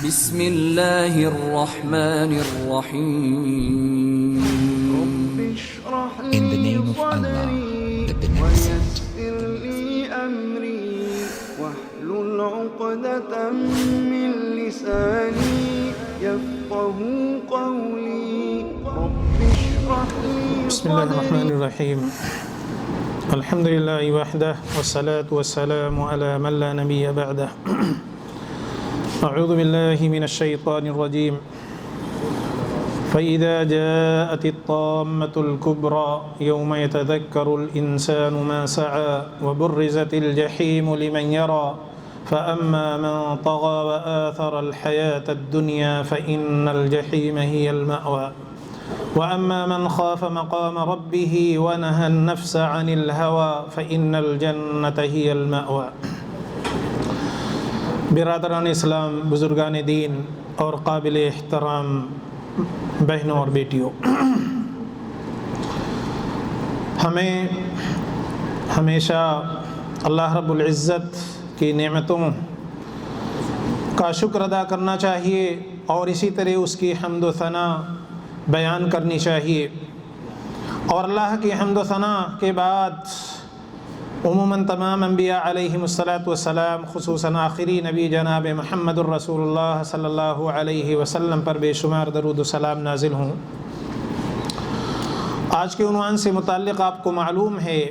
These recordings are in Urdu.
بسم اللہ الرحمن الرحیم. In the name of Allah, the Beneficent. واحلل عقدة من لساني يفقهوا قولي رب اشرح لي بسم الله الرحمن الرحيم. الحمد لله وحده والصلاة والسلام على من لا نبي بعده. أعوذ بالله من الشيطان الرجيم. فإذا جاءت الطامة الكبرى يوم يتذكر الإنسان ما سعى وبرزت الجحيم لمن يرى فأما من طغى وآثر الحياة الدنيا فإن الجحيم هي المأوى وأما من خاف مقام ربه ونهى النفس عن الهوى فإن الجنة هي المأوى. برادران اسلام، بزرگان دین اور قابل احترام بہنوں اور بیٹیوں، ہمیں ہمیشہ اللہ رب العزت کی نعمتوں کا شکر ادا کرنا چاہیے اور اسی طرح اس کی حمد و ثنا بیان کرنی چاہیے. اور اللہ کی حمد و ثنا کے بعد عموماً تمام انبیاء علیہم السلام، خصوصاً آخری نبی جناب محمد الرسول اللہ صلی اللہ علیہ وسلم پر بے شمار درود و سلام نازل ہوں. آج کے عنوان سے متعلق آپ کو معلوم ہے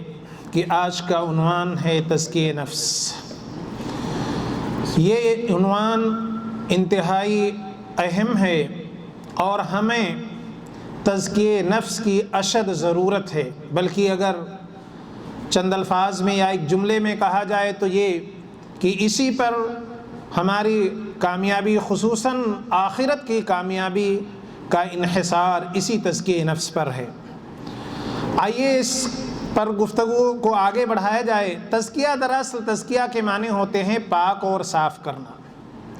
کہ آج کا عنوان ہے تزکیہ نفس. یہ عنوان انتہائی اہم ہے اور ہمیں تزکیہ نفس کی اشد ضرورت ہے. بلکہ اگر چند الفاظ میں یا ایک جملے میں کہا جائے تو یہ کہ اسی پر ہماری کامیابی، خصوصاً آخرت کی کامیابی کا انحصار اسی تزکیہ نفس پر ہے. آئیے اس پر گفتگو کو آگے بڑھایا جائے. تزکیہ، دراصل تزکیہ کے معنی ہوتے ہیں پاک اور صاف کرنا.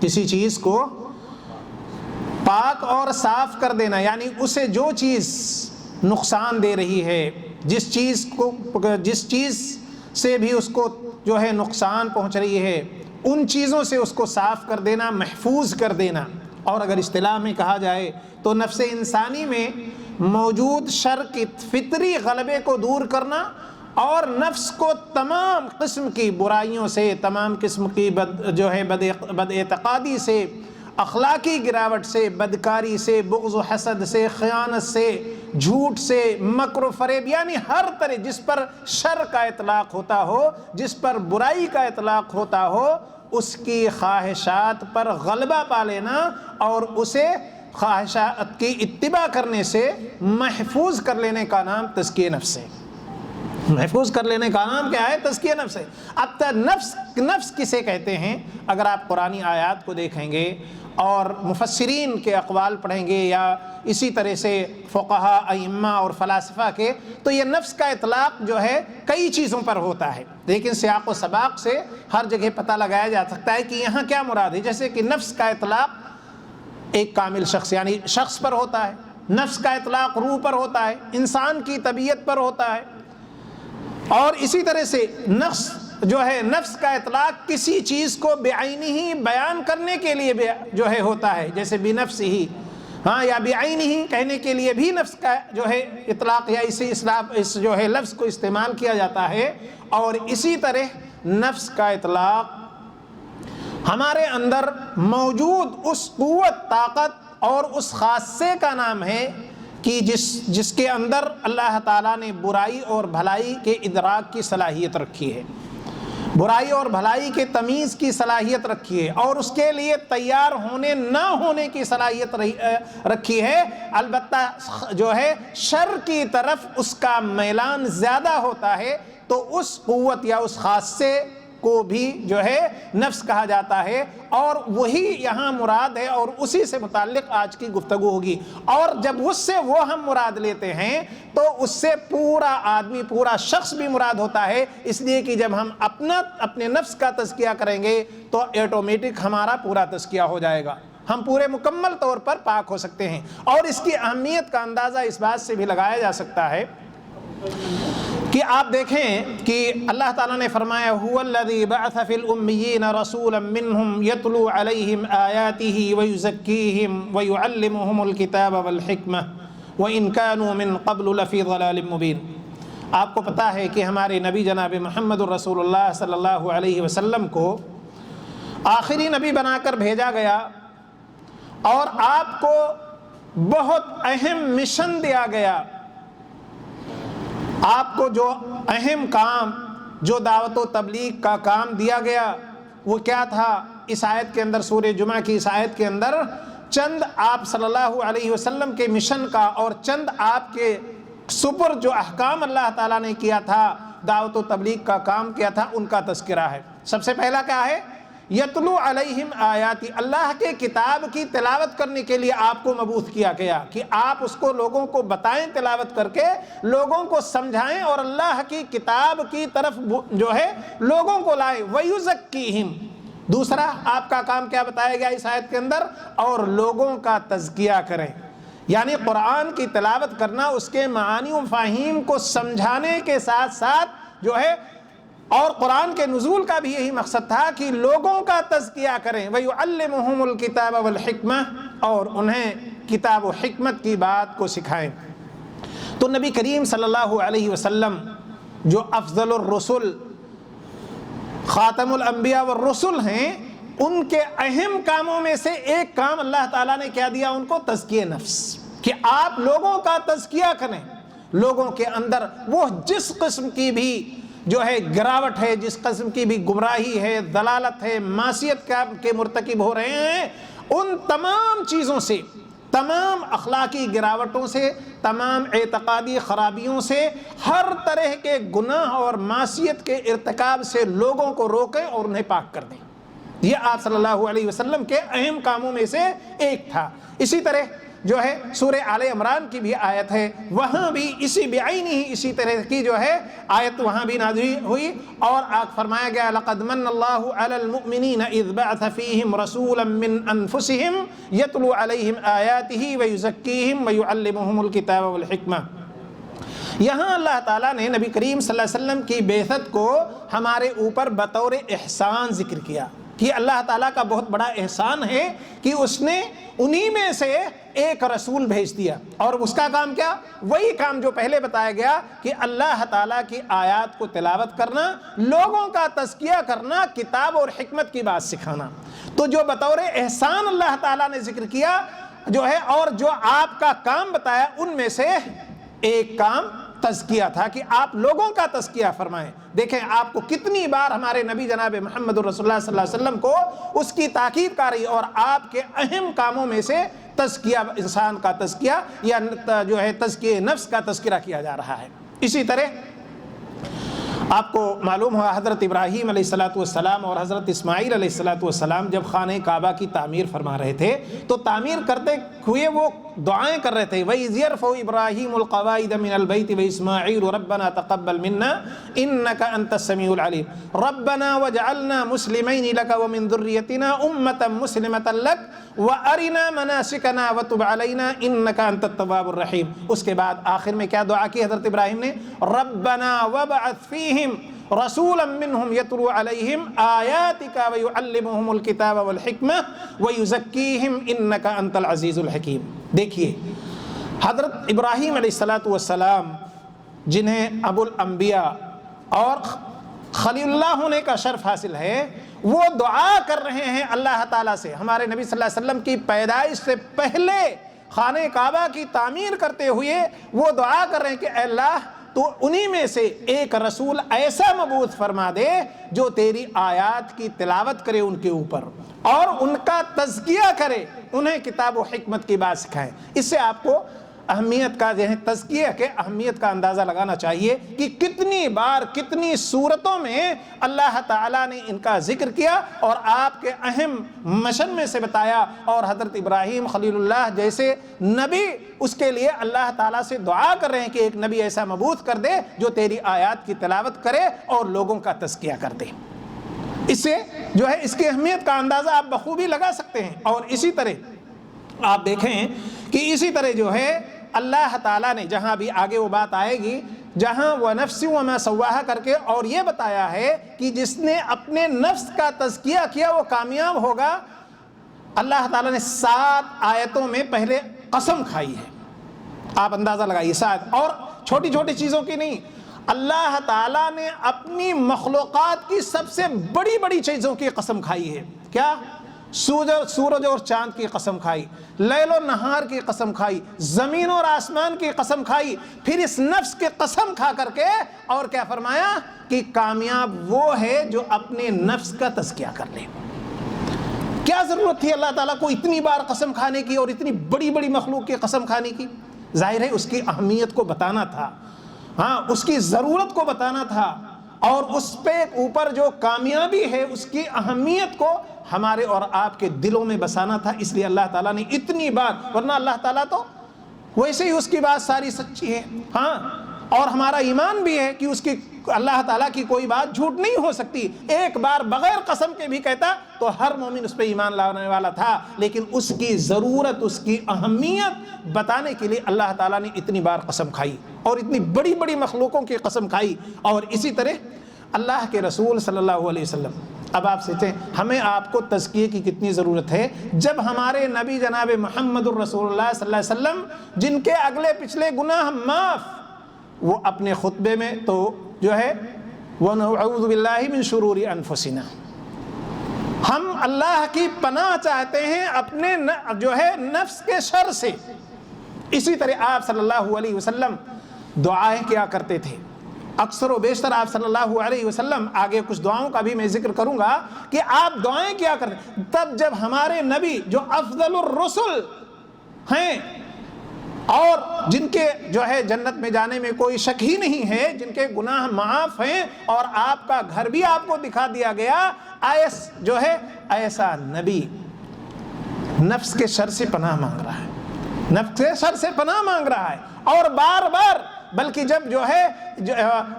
کسی چیز کو پاک اور صاف کر دینا، یعنی اسے جو چیز نقصان دے رہی ہے، جس چیز سے بھی اس کو جو ہے نقصان پہنچ رہی ہے، ان چیزوں سے اس کو صاف کر دینا، محفوظ کر دینا. اور اگر اصطلاح میں کہا جائے تو نفس انسانی میں موجود شر کی فطری غلبے کو دور کرنا اور نفس کو تمام قسم کی برائیوں سے، تمام قسم کی بد اعتقادی سے، اخلاقی گراوٹ سے، بدکاری سے، بغض و حسد سے، خیانت سے، جھوٹ سے، مکر و فریب، یعنی ہر طرح جس پر شر کا اطلاق ہوتا ہو، جس پر برائی کا اطلاق ہوتا ہو، اس کی خواہشات پر غلبہ پا لینا اور اسے خواہشات کی اتباع کرنے سے محفوظ کر لینے کا نام تزکیہ نفس ہے. محفوظ کر لینے کا نام کیا ہے؟ تزکیہ نفس ہے. اب تک نفس کسے کہتے ہیں؟ اگر آپ قرآنی آیات کو دیکھیں گے اور مفسرین کے اقوال پڑھیں گے یا اسی طرح سے فقہاء، ائمہ اور فلاسفہ کے، تو یہ نفس کا اطلاق جو ہے کئی چیزوں پر ہوتا ہے، لیکن سیاق و سباق سے ہر جگہ پتہ لگایا جا سکتا ہے کہ یہاں کیا مراد ہے. جیسے کہ نفس کا اطلاق ایک کامل شخص یعنی شخص پر ہوتا ہے، نفس کا اطلاق روح پر ہوتا ہے، انسان کی طبیعت پر ہوتا ہے، اور اسی طرح سے نفس کا اطلاق کسی چیز کو بعینہ بیان کرنے کے لیے جو ہے ہوتا ہے، جیسے بنفسہ یا بعینہ کہنے کے لیے بھی نفس کا جو ہے اطلاق یا اس جو ہے لفظ کو استعمال کیا جاتا ہے. اور اسی طرح نفس کا اطلاق ہمارے اندر موجود اس قوت، طاقت اور اس خاصے کا نام ہے کہ جس کے اندر اللہ تعالیٰ نے برائی اور بھلائی کے ادراک کی صلاحیت رکھی ہے، برائی اور بھلائی کے تمیز کی صلاحیت رکھی ہے، اور اس کے لیے تیار ہونے نہ ہونے کی صلاحیت رکھی ہے. البتہ جو ہے شر کی طرف اس کا میلان زیادہ ہوتا ہے، تو اس قوت یا اس خاصے کو بھی جو ہے نفس کہا جاتا ہے، اور وہی یہاں مراد ہے اور اسی سے متعلق آج کی گفتگو ہوگی. اور جب اس سے وہ ہم مراد لیتے ہیں تو اس سے پورا آدمی، پورا شخص بھی مراد ہوتا ہے، اس لیے کہ جب ہم اپنے نفس کا تزکیہ کریں گے تو آٹومیٹک ہمارا پورا تزکیہ ہو جائے گا، ہم پورے مکمل طور پر پاک ہو سکتے ہیں. اور اس کی اہمیت کا اندازہ اس بات سے بھی لگایا جا سکتا ہے کہ آپ دیکھیں کہ اللہ تعالیٰ نے فرمایا هو الذی بعث فی الامیین رسولا منہم یتلو علیہم آیاتہ ویزکیہم ویعلمہم الکتاب والحکمہ وَإِن كَانُوا مِن قَبْلُ لَفِي ضَلَالٍ مُبِينٍ۔ آپ کو پتہ ہے کہ ہمارے نبی جناب محمد الرسول اللہ صلی اللہ علیہ وسلم کو آخری نبی بنا کر بھیجا گیا اور آپ کو بہت اہم مشن دیا گیا۔ آپ کو جو اہم کام، جو دعوت و تبلیغ کا کام دیا گیا وہ کیا تھا؟ اس آیت کے اندر، سورہ جمعہ کی اس آیت کے اندر چند آپ صلی اللہ علیہ وسلم کے مشن کا اور چند آپ کے سپر جو احکام اللہ تعالیٰ نے کیا تھا، دعوت و تبلیغ کا کام کیا تھا، ان کا تذکرہ ہے۔ سب سے پہلا کیا ہے؟ یتلو علیہم آیاتی، اللہ کے کتاب کی تلاوت کرنے کے لیے آپ کو مبعوث کیا گیا کہ آپ اس کو لوگوں کو بتائیں، تلاوت کر کے لوگوں کو سمجھائیں اور اللہ کی کتاب کی طرف جو ہے لوگوں کو لائیں۔ وَيُزَكِّيهِمْ، دوسرا آپ کا کام کیا بتایا گیا اس آیت کے اندر؟ اور لوگوں کا تزکیہ کریں، یعنی قرآن کی تلاوت کرنا، اس کے معانی و مفاہیم کو سمجھانے کے ساتھ ساتھ جو ہے، اور قرآن کے نزول کا بھی یہی مقصد تھا کہ لوگوں کا تزکیہ کریں۔ وَيُعَلِّمُهُمُ الْكِتَابَ وَالْحِكْمَةَ، اور انہیں کتاب و حکمت کی بات کو سکھائیں۔ تو نبی کریم صلی اللہ علیہ وسلم جو افضل الرسل، خاتم الانبیاء والرسل ہیں، ان کے اہم کاموں میں سے ایک کام اللہ تعالیٰ نے کیا دیا ان کو؟ تزکیہ نفس، کہ آپ لوگوں کا تزکیہ کریں، لوگوں کے اندر وہ جس قسم کی بھی جو ہے گراوٹ ہے، جس قسم کی بھی گمراہی ہے، ضلالت ہے، معصیت کے مرتکب ہو رہے ہیں، ان تمام چیزوں سے، تمام اخلاقی گراوٹوں سے، تمام اعتقادی خرابیوں سے، ہر طرح کے گناہ اور معصیت کے ارتکاب سے لوگوں کو روکیں اور انہیں پاک کر دیں۔ یہ آپ صلی اللہ علیہ وسلم کے اہم کاموں میں سے ایک تھا۔ اسی طرح جو ہے سورہ آل عمران کی بھی آیت ہے، وہاں بھی اسی بعینہ ہی اسی طرح کی جو ہے آیت وہاں بھی نازل ہوئی، اور آج فرمایا گیا لقد من اللہ علی المؤمنین اذ بعث فیہم رسولا من انفسہم یتلو علیہم آیاتہ ویزکیہم ویعلمہم الکتاب والحکمہ۔ یہاں اللہ تعالیٰ نے نبی کریم صلی اللہ علیہ وسلم کی بعثت کو ہمارے اوپر بطور احسان ذکر کیا کہ اللہ تعالیٰ کا بہت بڑا احسان ہے کہ اس نے انہی میں سے ایک رسول بھیج دیا، اور اس کا کام کیا؟ وہی کام جو پہلے بتایا گیا کہ اللہ تعالیٰ کی آیات کو تلاوت کرنا، لوگوں کا تزکیہ کرنا، کتاب اور حکمت کی بات سکھانا۔ تو جو بطور احسان اللہ تعالیٰ نے ذکر کیا جو ہے، اور جو آپ کا کام بتایا، ان میں سے ایک کام تزکیہ تھا کہ آپ لوگوں کا تزکیہ فرمائیں۔ دیکھیں آپ کو کتنی بار ہمارے نبی جناب محمد رسول اللہ صلی اللہ علیہ وسلم کو اس کی تاکید کر رہی، اور آپ کے اہم کاموں میں سے تزکیہ، انسان کا تزکیہ یا جو ہے تزکیہ نفس کا تذکرہ کیا جا رہا ہے۔ اسی طرح آپ کو معلوم ہوا حضرت ابراہیم علیہ السلام اور حضرت اسماعیل علیہ السلام جب خانہ کعبہ کی تعمیر فرما رہے تھے تو تعمیر کرتے ہوئے وہ دعائیں کر رہے تھے، وَإِذْ يَرْفَعُ إِبْرَاهِيمُ الْقَوَاعِدَ مِنَ الْبَيْتِ وَإِسْمَاعِيلُ رَبَّنَا تَقَبَّلْ مِنَّا إِنَّكَ أَنْتَ السَّمِيعُ الْعَلِيمُ رَبَّنَا وَاجْعَلْنَا مُسْلِمَيْنِ لَكَ وَمِنْ ذُرِّيَّتِنَا أُمَّةً مُسْلِمَةً لَكَ وَأَرِنَا مَنَاسِكَنَا وَتُبْ عَلَيْنَا إِنَّكَ أَنْتَ التَّوَّابُ الرَّحِيمُ۔ اس کے بعد آخر میں کیا دعا کی حضرت ابراہیم نے؟ رَبَّنَا وَابْعَثْ فِيهِمْ رسولا منهم يتلو عليهم آياتك ويعلمهم الكتاب والحكمة ويزكيهم إنك أنت العزيز الحكيم۔ دیکھیے حضرت ابراہیم علیہ السلام جنہیں ابو الانبیاء اور خلیل اللہ ہونے کا شرف حاصل ہے، وہ دعا کر رہے ہیں اللہ تعالیٰ سے ہمارے نبی صلی اللہ علیہ وسلم کی پیدائش سے پہلے خانہ کعبہ کی تعمیر کرتے ہوئے وہ دعا کر رہے ہیں کہ اے اللہ تو انہی میں سے ایک رسول ایسا مبعوث فرما دے جو تیری آیات کی تلاوت کرے ان کے اوپر اور ان کا تزکیہ کرے، انہیں کتاب و حکمت کی بات سکھائے۔ اس سے آپ کو اہمیت کا تزکیہ کے اہمیت کا اندازہ لگانا چاہیے کہ کتنی بار کتنی صورتوں میں اللہ تعالیٰ نے ان کا ذکر کیا اور آپ کے اہم مشن میں سے بتایا، اور حضرت ابراہیم خلیل اللہ جیسے نبی اس کے لیے اللہ تعالیٰ سے دعا کر رہے ہیں کہ ایک نبی ایسا مبعوث کر دے جو تیری آیات کی تلاوت کرے اور لوگوں کا تزکیہ کر دے۔ اس سے جو ہے اس کی اہمیت کا اندازہ آپ بخوبی لگا سکتے ہیں۔ اور اسی طرح آپ دیکھیں کہ اسی طرح جو ہے اللہ تعالیٰ نے جہاں بھی آگے وہ بات آئے گی جہاں وَنَفْسٍ وَمَا سَوَّاهَا کر کے اور یہ بتایا ہے کہ جس نے اپنے نفس کا تزکیہ کیا وہ کامیاب ہوگا، اللہ تعالیٰ نے 7 آیتوں میں پہلے قسم کھائی ہے. آپ اندازہ لگائیے 7، اور چھوٹی چھوٹی چیزوں کی نہیں، اللہ تعالیٰ نے اپنی مخلوقات کی سب سے بڑی بڑی چیزوں کی قسم کھائی ہے. کیا؟ سورج اور چاند کی قسم کھائی، لیل و نہار کی قسم کھائی، زمین اور آسمان کی قسم کھائی، پھر اس نفس کی قسم کھا کر کے اور کیا فرمایا کہ کامیاب وہ ہے جو اپنے نفس کا تزکیہ کر لے. کیا ضرورت تھی اللہ تعالیٰ کو اتنی بار قسم کھانے کی اور اتنی بڑی بڑی مخلوق کی قسم کھانے کی؟ ظاہر ہے اس کی اہمیت کو بتانا تھا، ہاں اس کی ضرورت کو بتانا تھا، اور اس پہ اوپر جو کامیابی ہے اس کی اہمیت کو ہمارے اور آپ کے دلوں میں بسانا تھا. اس لیے اللہ تعالیٰ نے اتنی بار، ورنہ اللہ تعالیٰ تو ویسے ہی اس کی بات ساری سچی ہے. ہاں، اور ہمارا ایمان بھی ہے کہ اس کی اللہ تعالیٰ کی کوئی بات جھوٹ نہیں ہو سکتی. ایک بار بغیر قسم کے بھی کہتا تو ہر مومن اس پہ ایمان لانے والا تھا، لیکن اس کی ضرورت، اس کی اہمیت بتانے کے لیے اللہ تعالیٰ نے اتنی بار قسم کھائی اور اتنی بڑی بڑی مخلوقوں کی قسم کھائی. اور اسی طرح اللہ کے رسول صلی اللہ علیہ وسلم، اب آپ سوچیں ہمیں آپ کو تزکیے کی کتنی ضرورت ہے جب ہمارے نبی جناب محمد الرسول اللہ صلی اللہ علیہ وسلم جن کے اگلے پچھلے گناہ معاف، وہ اپنے خطبے میں تو جو ہے وَنَعُوذُ بِاللَّهِ مِن شُرُورِ أَنفُسِنَا، ہم اللہ کی پناہ چاہتے ہیں اپنے جو ہے نفس کے شر سے. اسی طرح آپ صلی اللہ علیہ وسلم دعائیں کیا کرتے تھے. اکثر و بیشتر آپ صلی اللہ علیہ وسلم، آگے کچھ دعاؤں کا بھی میں ذکر کروں گا کہ آپ دعائیں کیا کرتے تب جب ہمارے نبی جو افضل الرسل ہیں اور جن کے جو ہے جنت میں جانے میں کوئی شک ہی نہیں ہے، جن کے گناہ معاف ہیں اور آپ کا گھر بھی آپ کو دکھا دیا گیا، جو ہے ایسا نبی نفس کے شر سے پناہ مانگ رہا ہے، نفس کے شر سے پناہ مانگ رہا ہے. اور بار بار، بلکہ جب جو ہے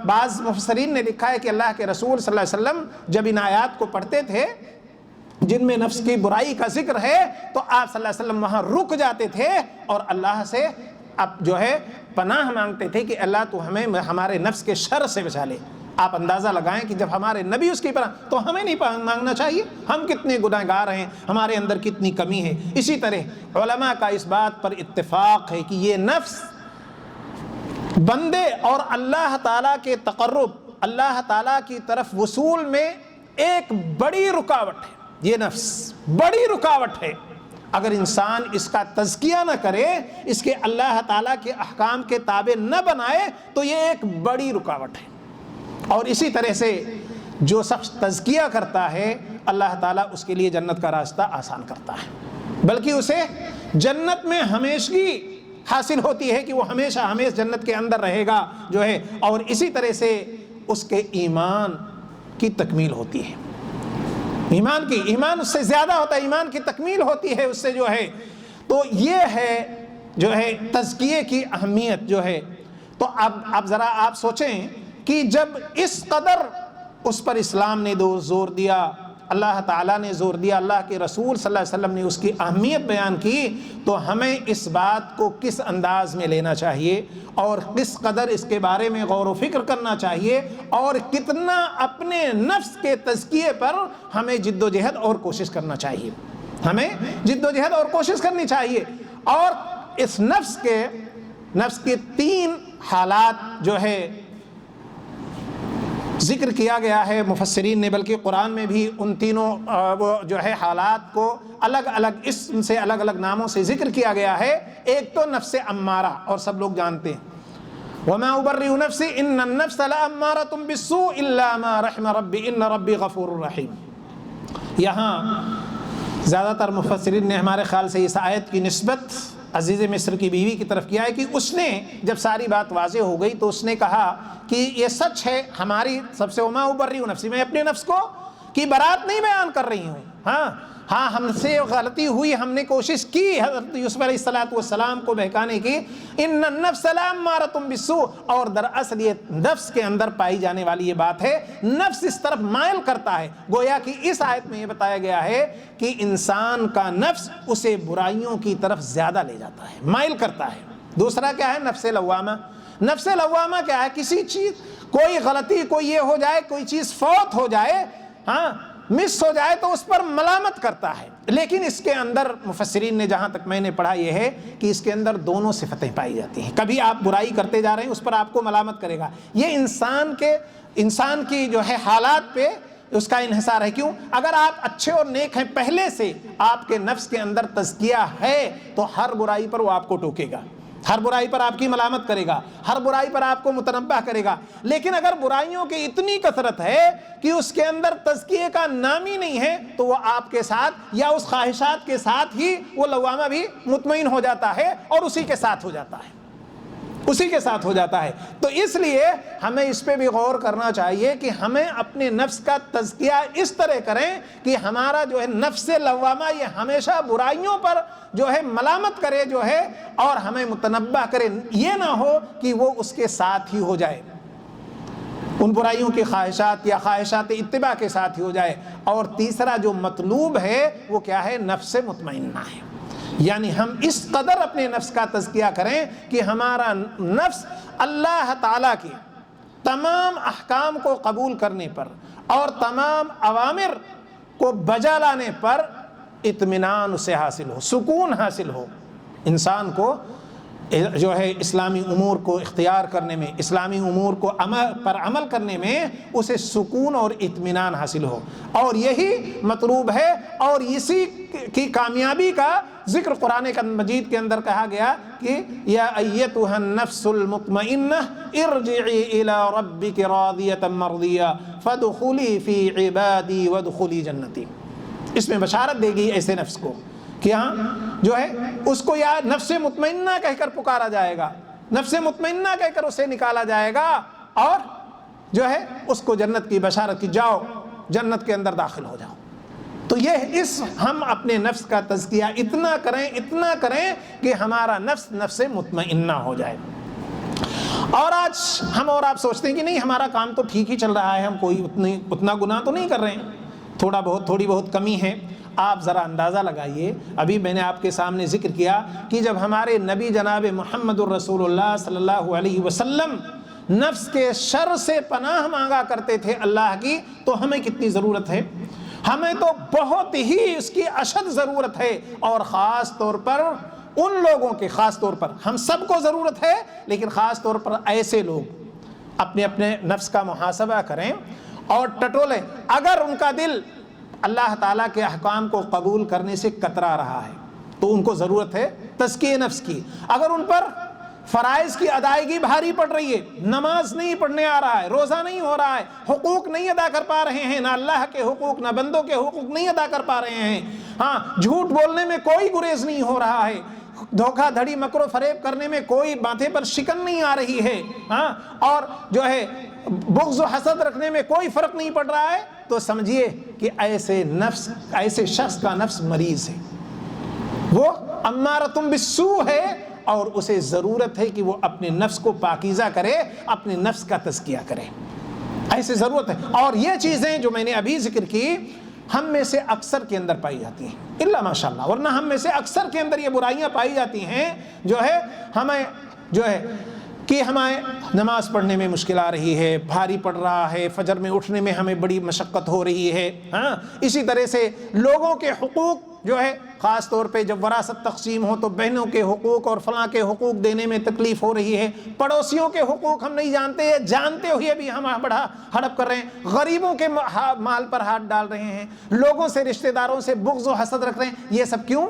بعض مفسرین نے لکھا ہے کہ اللہ کے رسول صلی اللہ علیہ وسلم جب ان آیات کو پڑھتے تھے جن میں نفس کی برائی کا ذکر ہے تو آپ صلی اللہ علیہ وسلم وہاں رک جاتے تھے اور اللہ سے اب جو ہے پناہ مانگتے تھے کہ اللہ تو ہمیں ہمارے نفس کے شر سے بچا لے. آپ اندازہ لگائیں کہ جب ہمارے نبی اس کی پناہ، تو ہمیں نہیں مانگنا چاہیے؟ ہم کتنے گناہگار ہیں، ہمارے اندر کتنی کمی ہے. اسی طرح علماء کا اس بات پر اتفاق ہے کہ یہ نفس بندے اور اللہ تعالیٰ کے تقرب، اللہ تعالیٰ کی طرف وصول میں ایک بڑی رکاوٹ ہے. یہ نفس بڑی رکاوٹ ہے. اگر انسان اس کا تزکیہ نہ کرے، اس کے اللہ تعالیٰ کے احکام کے تابع نہ بنائے تو یہ ایک بڑی رکاوٹ ہے. اور اسی طرح سے جو شخص تزکیہ کرتا ہے اللہ تعالیٰ اس کے لیے جنت کا راستہ آسان کرتا ہے، بلکہ اسے جنت میں ہمیشگی حاصل ہوتی ہے کہ وہ ہمیشہ ہمیشہ جنت کے اندر رہے گا جو ہے. اور اسی طرح سے اس کے ایمان کی تکمیل ہوتی ہے، ایمان اس سے زیادہ ہوتا ہے، ایمان کی تکمیل ہوتی ہے اس سے جو ہے. تو یہ ہے جو ہے تزکیے کی اہمیت جو ہے. تو اب ذرا آپ سوچیں کہ جب اس قدر اس پر اسلام نے زور دیا، اللہ تعالیٰ نے زور دیا، اللہ کے رسول صلی اللہ علیہ وسلم نے اس کی اہمیت بیان کی، تو ہمیں اس بات کو کس انداز میں لینا چاہیے اور کس قدر اس کے بارے میں غور و فکر کرنا چاہیے اور کتنا اپنے نفس کے تزکیے پر ہمیں جد و جہد اور کوشش کرنا چاہیے. ہمیں جد و جہد اور کوشش کرنی چاہیے. اور اس نفس کے 3 حالات جو ہے ذکر کیا گیا ہے مفسرین نے، بلکہ قرآن میں بھی ان تینوں جو ہے حالات کو الگ الگ اسم سے، الگ الگ ناموں سے ذکر کیا گیا ہے. ایک تو نفس امارہ، اور سب لوگ جانتے ہیں وَمَا أُبَرِّئُ نَفْسِي إِنَّ النَّفْسَ لَأَمَّارَةٌ بِالسُّوءِ إِلَّا مَا رَحِمَ رَبِّي إِنَّ رَبِّي غَفُورٌ رَحِيمٌ. یہاں زیادہ تر مفسرین نے ہمارے خیال سے اس آیت کی نسبت عزیز مصر کی بیوی کی طرف کیا ہے کہ اس نے جب ساری بات واضح ہو گئی تو اس نے کہا کہ یہ سچ ہے ہماری سب سے وما ابری نفسی، میں اپنے نفس کو کی برات نہیں بیان کر رہی ہوں. ہاں ہم سے غلطی ہوئی، ہم نے کوشش کی حضرت یوسف علیہ السلام کو بہکانے کی. ان النفس لامارۃ بالسوء، اور دراصل یہ نفس کے اندر پائی جانے والی یہ بات ہے، نفس اس طرف مائل کرتا ہے. گویا کہ اس آیت میں یہ بتایا گیا ہے کہ انسان کا نفس اسے برائیوں کی طرف زیادہ لے جاتا ہے، مائل کرتا ہے. دوسرا کیا ہے؟ نفس لوامہ. نفس لوامہ کیا ہے؟ کسی چیز کوئی غلطی، کوئی یہ ہو جائے، کوئی چیز فوت ہو جائے، ہاں مس ہو جائے تو اس پر ملامت کرتا ہے. لیکن اس کے اندر مفسرین نے جہاں تک میں نے پڑھا یہ ہے کہ اس کے اندر دونوں صفتیں پائی جاتی ہیں. کبھی آپ برائی کرتے جا رہے ہیں، اس پر آپ کو ملامت کرے گا. یہ انسان کی جو ہے حالات پہ اس کا انحصار ہے. کیوں؟ اگر آپ اچھے اور نیک ہیں، پہلے سے آپ کے نفس کے اندر تزکیہ ہے، تو ہر برائی پر وہ آپ کو ٹوکے گا، ہر برائی پر آپ کی ملامت کرے گا، ہر برائی پر آپ کو متنبہ کرے گا. لیکن اگر برائیوں کی اتنی کثرت ہے کہ اس کے اندر تزکیے کا نام ہی نہیں ہے، تو وہ آپ کے ساتھ یا اس خواہشات کے ساتھ ہی وہ لوامہ بھی مطمئن ہو جاتا ہے اور اسی کے ساتھ ہو جاتا ہے، اسی کے ساتھ ہو جاتا ہے. تو اس لیے ہمیں اس پہ بھی غور کرنا چاہیے کہ ہمیں اپنے نفس کا تزکیہ اس طرح کریں کہ ہمارا جو ہے نفس لوامہ یہ ہمیشہ برائیوں پر جو ہے ملامت کرے جو ہے اور ہمیں متنبہ کرے. یہ نہ ہو کہ وہ اس کے ساتھ ہی ہو جائے، ان برائیوں کی خواہشات یا خواہشات اتباع کے ساتھ ہی ہو جائے. اور تیسرا جو مطلوب ہے وہ کیا ہے؟ نفس مطمئنہ ہے. یعنی ہم اس قدر اپنے نفس کا تزکیہ کریں کہ ہمارا نفس اللہ تعالیٰ کے تمام احکام کو قبول کرنے پر اور تمام اوامر کو بجا لانے پر اطمینان اسے حاصل ہو، سکون حاصل ہو. انسان کو جو ہے اسلامی امور کو اختیار کرنے میں، اسلامی امور کو عمل کرنے میں اسے سکون اور اطمینان حاصل ہو، اور یہی مطلوب ہے. اور اسی کی کامیابی کا ذکر قرآن مجید کے اندر کہا گیا کہ یا ایتھا النفس المطمئنہ ارجعی الی ربک راضیۃ مرضیہ فادخلی فی عبادی وادخلی جنتی. اس میں بشارت دے گی ایسے نفس کو کہ ہاں جو ہے اس کو یا نفس مطمئنہ کہہ کر پکارا جائے گا، نفس مطمئنہ کہہ کر اسے نکالا جائے گا، اور جو ہے اس کو جنت کی بشارت کی، جاؤ جنت کے اندر داخل ہو جاؤ. تو یہ ہم اپنے نفس کا تزکیہ اتنا کریں کہ ہمارا نفس مطمئنہ ہو جائے. اور آج ہم اور آپ سوچتے ہیں کہ نہیں ہمارا کام تو ٹھیک ہی چل رہا ہے، ہم کوئی اتنا گناہ تو نہیں کر رہے ہیں، تھوڑی بہت کمی ہے. آپ ذرا اندازہ لگائیے، ابھی میں نے آپ کے سامنے ذکر کیا کہ جب ہمارے نبی جناب محمد الرسول اللہ صلی اللہ علیہ وسلم نفس کے شر سے پناہ مانگا کرتے تھے اللہ کی، تو ہمیں کتنی ضرورت ہے؟ ہمیں تو بہت ہی اس کی اشد ضرورت ہے. اور خاص طور پر ان لوگوں کے، خاص طور پر ہم سب کو ضرورت ہے، لیکن خاص طور پر ایسے لوگ اپنے نفس کا محاسبہ کریں اور ٹٹولیں. اگر ان کا دل اللہ تعالیٰ کے احکام کو قبول کرنے سے کترا رہا ہے تو ان کو ضرورت ہے تزکیہ نفس کی. اگر ان پر فرائض کی ادائیگی بھاری پڑ رہی ہے، نماز نہیں پڑھنے آ رہا ہے، روزہ نہیں ہو رہا ہے، حقوق نہیں ادا کر پا رہے ہیں، نہ اللہ کے حقوق نہ بندوں کے حقوق نہیں ادا کر پا رہے ہیں، ہاں جھوٹ بولنے میں کوئی گریز نہیں ہو رہا ہے، دھوکہ دھڑی مکر و فریب کرنے میں کوئی ماتھے پر شکن نہیں آ رہی ہے، ہاں اور جو ہے بغض و حسد رکھنے میں کوئی فرق نہیں پڑ رہا ہے، تو سمجھیے کہ ایسے شخص کا نفس مریض ہے، وہ امارۃ بالسوء ہے، اور اسے ضرورت ہے کہ وہ اپنے نفس کو پاکیزہ کرے، اپنے نفس کا تزکیہ کرے. ایسے ضرورت ہے. اور یہ چیزیں جو میں نے ابھی ذکر کی ہم میں سے اکثر کے اندر پائی جاتی ہیں، الا ماشاء اللہ، ورنہ ہم میں سے اکثر کے اندر یہ برائیاں پائی جاتی ہیں جو ہے ہمیں جو ہے کہ ہمیں نماز پڑھنے میں مشکل آ رہی ہے، بھاری پڑ رہا ہے، فجر میں اٹھنے میں ہمیں بڑی مشقت ہو رہی ہے، ہاں اسی طرح سے لوگوں کے حقوق جو ہے خاص طور پہ جب وراثت تقسیم ہو تو بہنوں کے حقوق اور فلاں کے حقوق دینے میں تکلیف ہو رہی ہے، پڑوسیوں کے حقوق ہم نہیں جانتے ہوئے بھی ہم بڑا ہڑپ کر رہے ہیں، غریبوں کے مال پر ہاتھ ڈال رہے ہیں، لوگوں سے رشتہ داروں سے بغض و حسد رکھ رہے ہیں. یہ سب کیوں؟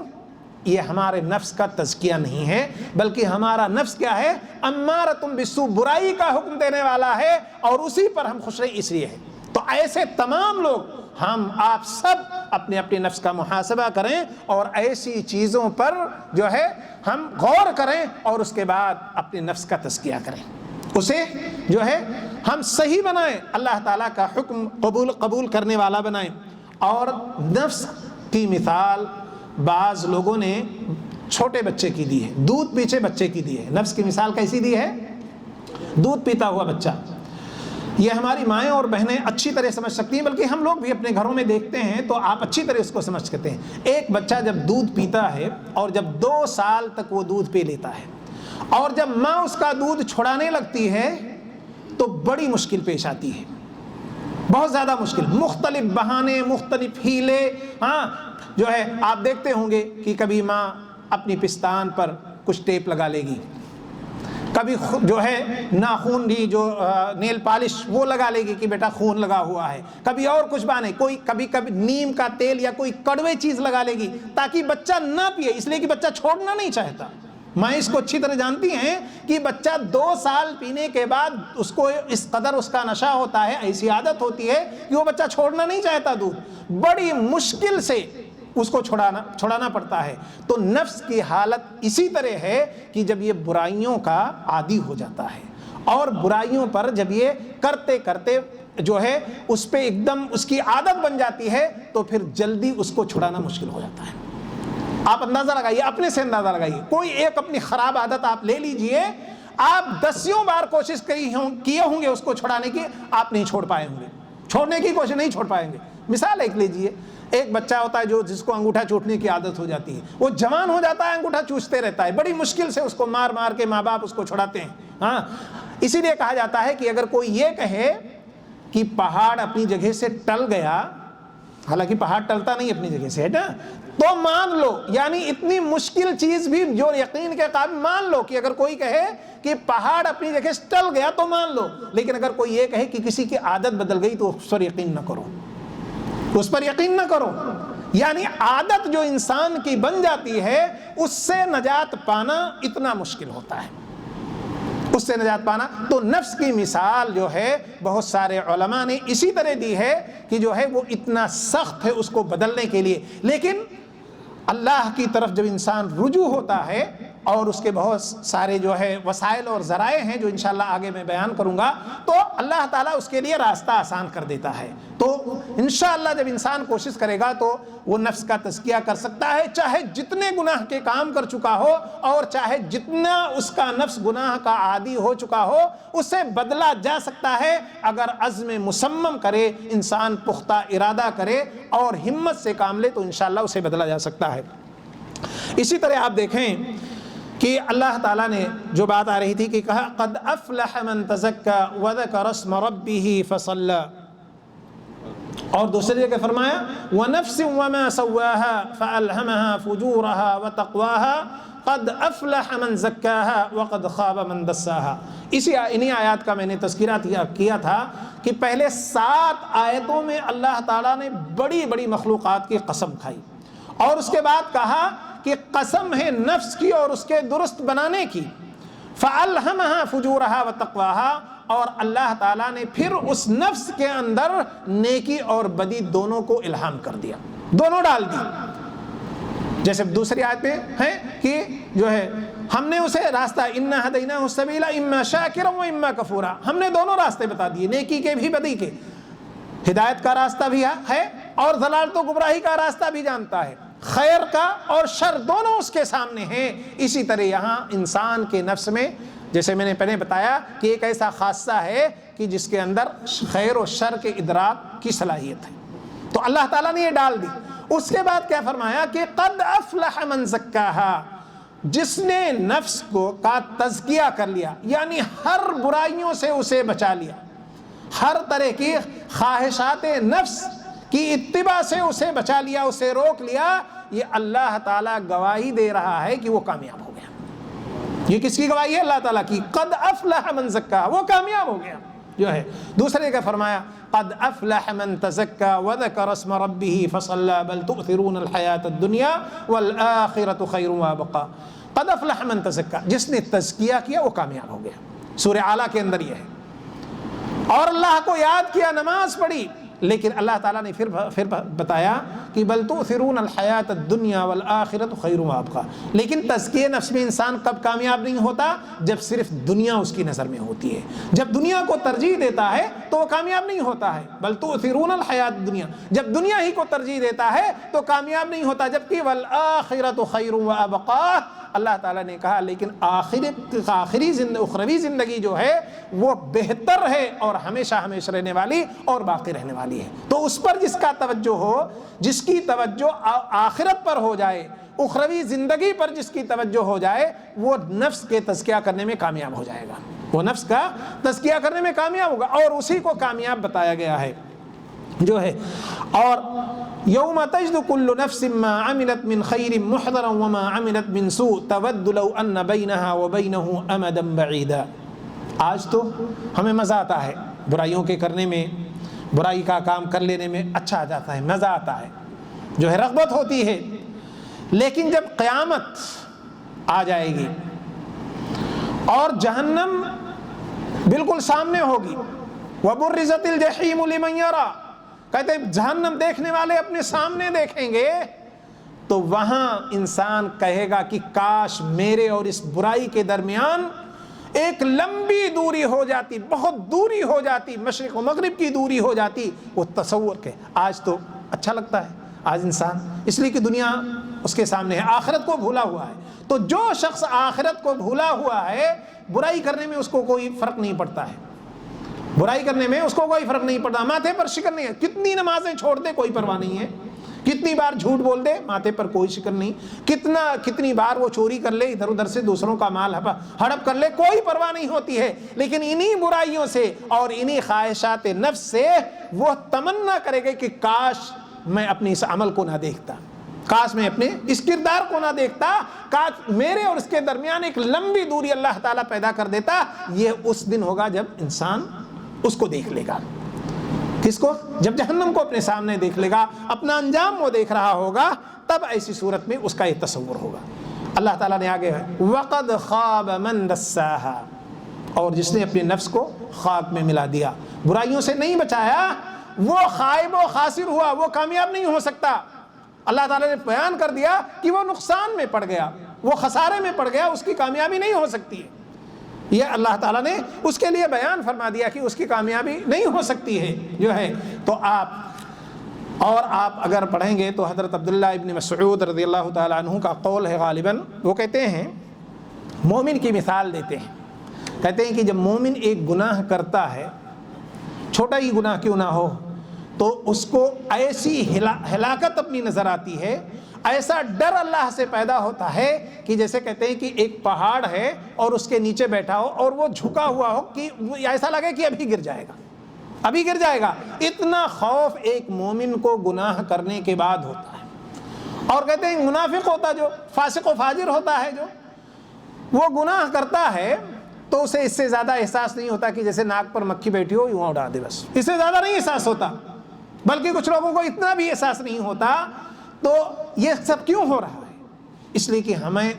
یہ ہمارے نفس کا تزکیہ نہیں ہے، بلکہ ہمارا نفس کیا ہے؟ امارۃ بالسوء، برائی کا حکم دینے والا ہے، اور اسی پر ہم خوش رہے اس لیے ہے. تو ایسے تمام لوگ، ہم آپ سب اپنے نفس کا محاسبہ کریں اور ایسی چیزوں پر جو ہے ہم غور کریں اور اس کے بعد اپنے نفس کا تزکیہ کریں، اسے جو ہے ہم صحیح بنائیں، اللہ تعالیٰ کا حکم قبول کرنے والا بنائیں. اور نفس کی مثال بعض لوگوں نے چھوٹے بچے کی دی ہے، دودھ پیچھے بچے کی دی ہے. نفس کی مثال کیسی دی ہے؟ دودھ پیتا ہوا بچہ. یہ ہماری مائیں اور بہنیں اچھی طرح سمجھ سکتی ہیں، بلکہ ہم لوگ بھی اپنے گھروں میں دیکھتے ہیں تو آپ اچھی طرح اس کو سمجھ سکتے ہیں. ایک بچہ جب دودھ پیتا ہے اور جب 2 سال تک وہ دودھ پی لیتا ہے اور جب ماں اس کا دودھ چھڑانے لگتی ہے تو بڑی مشکل پیش آتی ہے، بہت زیادہ مشکل، مختلف بہانے، مختلف ہیلے، جو ہے آپ دیکھتے ہوں گے کہ کبھی ماں اپنی پستان پر کچھ ٹیپ لگا لے گی، کبھی جو ہے ناخون بھی جو نیل پالش وہ لگا لے گی کہ بیٹا خون لگا ہوا ہے، کبھی اور کچھ بہانے، کبھی نیم کا تیل یا کوئی کڑوے چیز لگا لے گی تاکہ بچہ نہ پیے، اس لیے کہ بچہ چھوڑنا نہیں چاہتا۔ ماں اس کو اچھی طرح جانتی ہیں کہ بچہ 2 سال پینے کے بعد اس کو اس قدر اس کا نشہ ہوتا ہے، ایسی عادت ہوتی ہے کہ وہ بچہ چھوڑنا نہیں چاہتا دودھ، بڑی مشکل سے اس کو چھڑانا پڑتا ہے۔ تو نفس کی حالت اسی طرح ہے کہ جب یہ برائیوں کا عادی ہو جاتا ہے اور برائیوں پر جب یہ کرتے کرتے جو ہے اس پہ ایک دم اس کی عادت بن جاتی ہے تو پھر جلدی اس کو چھڑانا مشکل ہو جاتا ہے۔ آپ اندازہ لگائیے، اپنے سے اندازہ لگائیے، کوئی ایک اپنی خراب عادت آپ لے لیجئے، آپ 10 بار کوشش کیے ہوں گے اس کو چھڑانے کی، آپ نہیں چھوڑ پائے ہوں گے، چھوڑنے کی کوشش نہیں چھوڑ پائیں گے۔ مثال ایک لیجئے، ایک بچہ ہوتا ہے جس کو انگوٹھا چوٹنے کی عادت ہو جاتی ہے، وہ جوان ہو جاتا ہے انگوٹھا چوچتے رہتا ہے، بڑی مشکل سے اس کو مار مار کے ماں باپ اس کو چھڑاتے ہیں۔ اسی لیے کہا جاتا ہے کہ اگر کوئی یہ کہے کہ پہاڑ اپنی جگہ سے ٹل گیا، حالانکہ پہاڑ ٹلتا نہیں اپنی جگہ سے ہے نا، تو مان لو، یعنی اتنی مشکل چیز بھی جو یقین کے قابل، مان لو کہ اگر کوئی کہے کہ پہاڑ اپنی جگہ سے ٹل گیا تو مان لو، لیکن اگر کوئی یہ کہے کہ کسی کی عادت بدل گئی تو اس پر یقین نہ کرو، اس پر یقین نہ کرو۔ یعنی عادت جو انسان کی بن جاتی ہے اس سے نجات پانا اتنا مشکل ہوتا ہے، اس سے نجات پانا۔ تو نفس کی مثال جو ہے بہت سارے علماء نے اسی طرح دی ہے کہ جو ہے وہ اتنا سخت ہے اس کو بدلنے کے لیے، لیکن اللہ کی طرف جب انسان رجوع ہوتا ہے اور اس کے بہت سارے جو ہے وسائل اور ذرائع ہیں جو انشاءاللہ آگے میں بیان کروں گا، تو اللہ تعالیٰ اس کے لیے راستہ آسان کر دیتا ہے۔ تو انشاءاللہ جب انسان کوشش کرے گا تو وہ نفس کا تزکیہ کر سکتا ہے، چاہے جتنے گناہ کے کام کر چکا ہو اور چاہے جتنا اس کا نفس گناہ کا عادی ہو چکا ہو، اسے بدلا جا سکتا ہے اگر عزم مصمم کرے، انسان پختہ ارادہ کرے اور ہمت سے کام لے تو انشاءاللہ اسے بدلا جا سکتا ہے۔ اسی طرح آپ دیکھیں کہ اللہ تعالیٰ نے جو بات آ رہی تھی کہ کہا قد افلح من تزکا وذکر اسم ربہ فصلی، اور دوسری جگہ فرمایا وَنَفْسٍ وَمَا سَوَّاهَا فَأَلْهَمَهَا فُجُورَهَا وَتَقْوَاهَا قَدْ أَفْلَحَ مَنْ زَكَّاهَا وَقَدْ خَابَ مَنْ دَسَّاهَا۔ انہی آیات کا میں نے تذکرہ کیا تھا کہ پہلے 7 آیتوں میں اللہ تعالیٰ نے بڑی بڑی مخلوقات کی قسم کھائی اور اس کے بعد کہا کہ قسم ہے نفس کی اور اس کے درست بنانے کی، فَأَلْهَمَهَا فُجُورَهَا وَتَقْوَاهَا، اور اللہ تعالیٰ نے پھر اس نفس کے اندر نیکی اور بدی دونوں کو الہام کر دیا، دونوں ڈال دی۔ جیسے دوسری آیت میں ہے کہ جو ہے ہم نے اسے راستہ اِنَّا هَدَيْنَاهُ السَّبِيلَ إِمَّا شَاكِرًا وَإِمَّا كَفُورًا، ہم نے دونوں راستے بتا دیے، نیکی کے بھی بدی کے، ہدایت کا راستہ بھی ہے اور ضلالت و گمراہی کا راستہ بھی جانتا ہے، خیر کا اور شر دونوں اس کے سامنے ہیں۔ اسی طرح یہاں انسان کے نفس میں جیسے میں نے پہلے بتایا کہ ایک ایسا خاصہ ہے کہ جس کے اندر خیر و شر کے ادراک کی صلاحیت ہے، تو اللہ تعالیٰ نے یہ ڈال دی۔ اس کے بعد کیا فرمایا کہ قد افلح من زکاہا، جس نے نفس کا تزکیہ کر لیا، یعنی ہر برائیوں سے اسے بچا لیا، ہر طرح کی خواہشات نفس کی اتباع سے اسے بچا لیا، اسے روک لیا، یہ اللہ تعالیٰ گواہی دے رہا ہے کہ وہ کامیاب ہو گیا۔ یہ کس کی گواہی ہے؟ اللہ تعالیٰ کی۔ قد افلح من زکاہا، وہ کامیاب ہو گیا جو ہے۔ دوسرے کا فرمایا قد افلح من تزکا وذکر اسم ربہ فصلی بل تؤثرون الحیاۃ الدنیا والآخرۃ خیر وابقا۔ قد افلح من تزکا، جس نے تزکیہ کیا وہ کامیاب ہو گیا۔ سورہ اعلیٰ کے اندر یہ ہے، اور اللہ کو یاد کیا، نماز پڑھی، لیکن اللہ تعالیٰ نے پھر بتایا کہ بل تؤثرون الحیاۃ الدنیا والآخرۃ خیر وابقا۔ لیکن تزکیہ نفس میں انسان کب کامیاب نہیں ہوتا؟ جب صرف دنیا اس کی نظر میں ہوتی ہے، جب دنیا کو ترجیح دیتا ہے تو وہ کامیاب نہیں ہوتا ہے۔ بل تؤثرون الحیاۃ الدنیا، جب دنیا ہی کو ترجیح دیتا ہے تو کامیاب نہیں ہوتا، جبکہ والآخرۃ خیر وابقا اللہ تعالیٰ نے کہا لیکن اخروی زندگی جو ہے وہ بہتر ہے اور ہمیشہ ہمیشہ رہنے والی اور باقی رہنے والی ہے۔ تو اس پر جس کا توجہ ہو، جس کی توجہ آخرت پر ہو جائے، اخروی زندگی پر جس کی توجہ ہو جائے وہ نفس کے تزکیہ کرنے میں کامیاب ہو جائے گا، وہ نفس کا تزکیہ کرنے میں کامیاب ہوگا، اور اسی کو کامیاب بتایا گیا ہے جو ہے۔ اور یوم تجد کل نفس ما عملت من خیر محضرا وما عملت من سوء تود لو ان بینہا وبینہ امدا بعیدا۔ آج تو ہمیں مزہ آتا ہے برائیوں کے کرنے میں، برائی کا کام کر لینے میں اچھا جاتا ہے، مزہ آتا ہے، جو ہے رغبت ہوتی ہے، لیکن جب قیامت آ جائے گی اور جہنم بالکل سامنے ہوگی، وَبُرِّزَتِ الْجَحِيمُ لِمَنْ يَرَى، کہتے ہیں جہنم دیکھنے والے اپنے سامنے دیکھیں گے تو وہاں انسان کہے گا کہ کاش میرے اور اس برائی کے درمیان ایک لمبی دوری ہو جاتی، بہت دوری ہو جاتی، مشرق و مغرب کی دوری ہو جاتی۔ وہ تصور کے آج تو اچھا لگتا ہے آج انسان، اس لیے کہ دنیا اس کے سامنے ہے، آخرت کو بھولا ہوا ہے۔ تو جو شخص آخرت کو بھولا ہوا ہے برائی کرنے میں اس کو کوئی فرق نہیں پڑتا ہے، برائی کرنے میں اس کو کوئی فرق نہیں پڑتا، ماتھے پر شکن نہیں ہے، کتنی نمازیں چھوڑ دے کوئی پرواہ نہیں ہے، کتنی بار جھوٹ بول دے ماتھے پر کوئی شکن نہیں، کتنی بار وہ چوری کر لے، ادھر ادھر سے دوسروں کا مال ہڑپ کر لے، کوئی پرواہ نہیں ہوتی ہے، لیکن انہی برائیوں سے اور انہی خواہشات نفس سے وہ تمنا کرے گا کہ کاش میں اپنے اس عمل کو نہ دیکھتا، کاش میں اپنے اس کردار کو نہ دیکھتا، کاش میرے اور اس کے درمیان ایک لمبی دوری اللہ تعالیٰ پیدا کر دیتا۔ یہ اس دن ہوگا جب انسان اس کو دیکھ لے گا، کس کو؟ جب جہنم کو اپنے سامنے دیکھ لے گا، اپنا انجام وہ دیکھ رہا ہوگا، تب ایسی صورت میں اس کا یہ تصور ہوگا۔ اللہ تعالیٰ نے آگے ہے وَقَدْ خَابَ مَنْ دَسَّاهَا، اور جس نے اپنے نفس کو خاک میں ملا دیا، برائیوں سے نہیں بچایا، وہ خائب و خاسر ہوا، وہ کامیاب نہیں ہو سکتا۔ اللہ تعالیٰ نے بیان کر دیا کہ وہ نقصان میں پڑ گیا، وہ خسارے میں پڑ گیا، اس کی کامیابی نہیں ہو سکتی ہے۔ یہ اللہ تعالیٰ نے اس کے لیے بیان فرما دیا کہ اس کی کامیابی نہیں ہو سکتی ہے جو ہے۔ تو آپ اگر پڑھیں گے تو حضرت عبداللہ ابن مسعود رضی اللہ تعالیٰ عنہ کا قول ہے غالباً، وہ کہتے ہیں مومن کی مثال دیتے ہیں، کہتے ہیں کہ جب مومن ایک گناہ کرتا ہے، چھوٹا ہی گناہ کیوں نہ ہو، تو اس کو ایسی ہلاکت اپنی نظر آتی ہے، ایسا ڈر اللہ سے پیدا ہوتا ہے کہ جیسے کہتے ہیں کہ ایک پہاڑ ہے اور اس کے نیچے بیٹھا ہو اور وہ جھکا ہوا ہو کہ ایسا لگے کہ ابھی گر جائے گا، ابھی گر جائے گا۔ اتنا خوف ایک مومن کو گناہ کرنے کے بعد ہوتا ہے۔ اور کہتے ہیں منافق ہوتا، جو فاسق و فاجر ہوتا ہے، جو وہ گناہ کرتا ہے تو اسے اس سے زیادہ احساس نہیں ہوتا کہ جیسے ناک پر مکھی بیٹھی ہو یوں اڑا دے، بس اس سے زیادہ نہیں احساس ہوتا، بلکہ کچھ لوگوں کو اتنا بھی احساس نہیں ہوتا۔ تو یہ سب کیوں ہو رہا ہے؟ اس لیے کہ ہمیں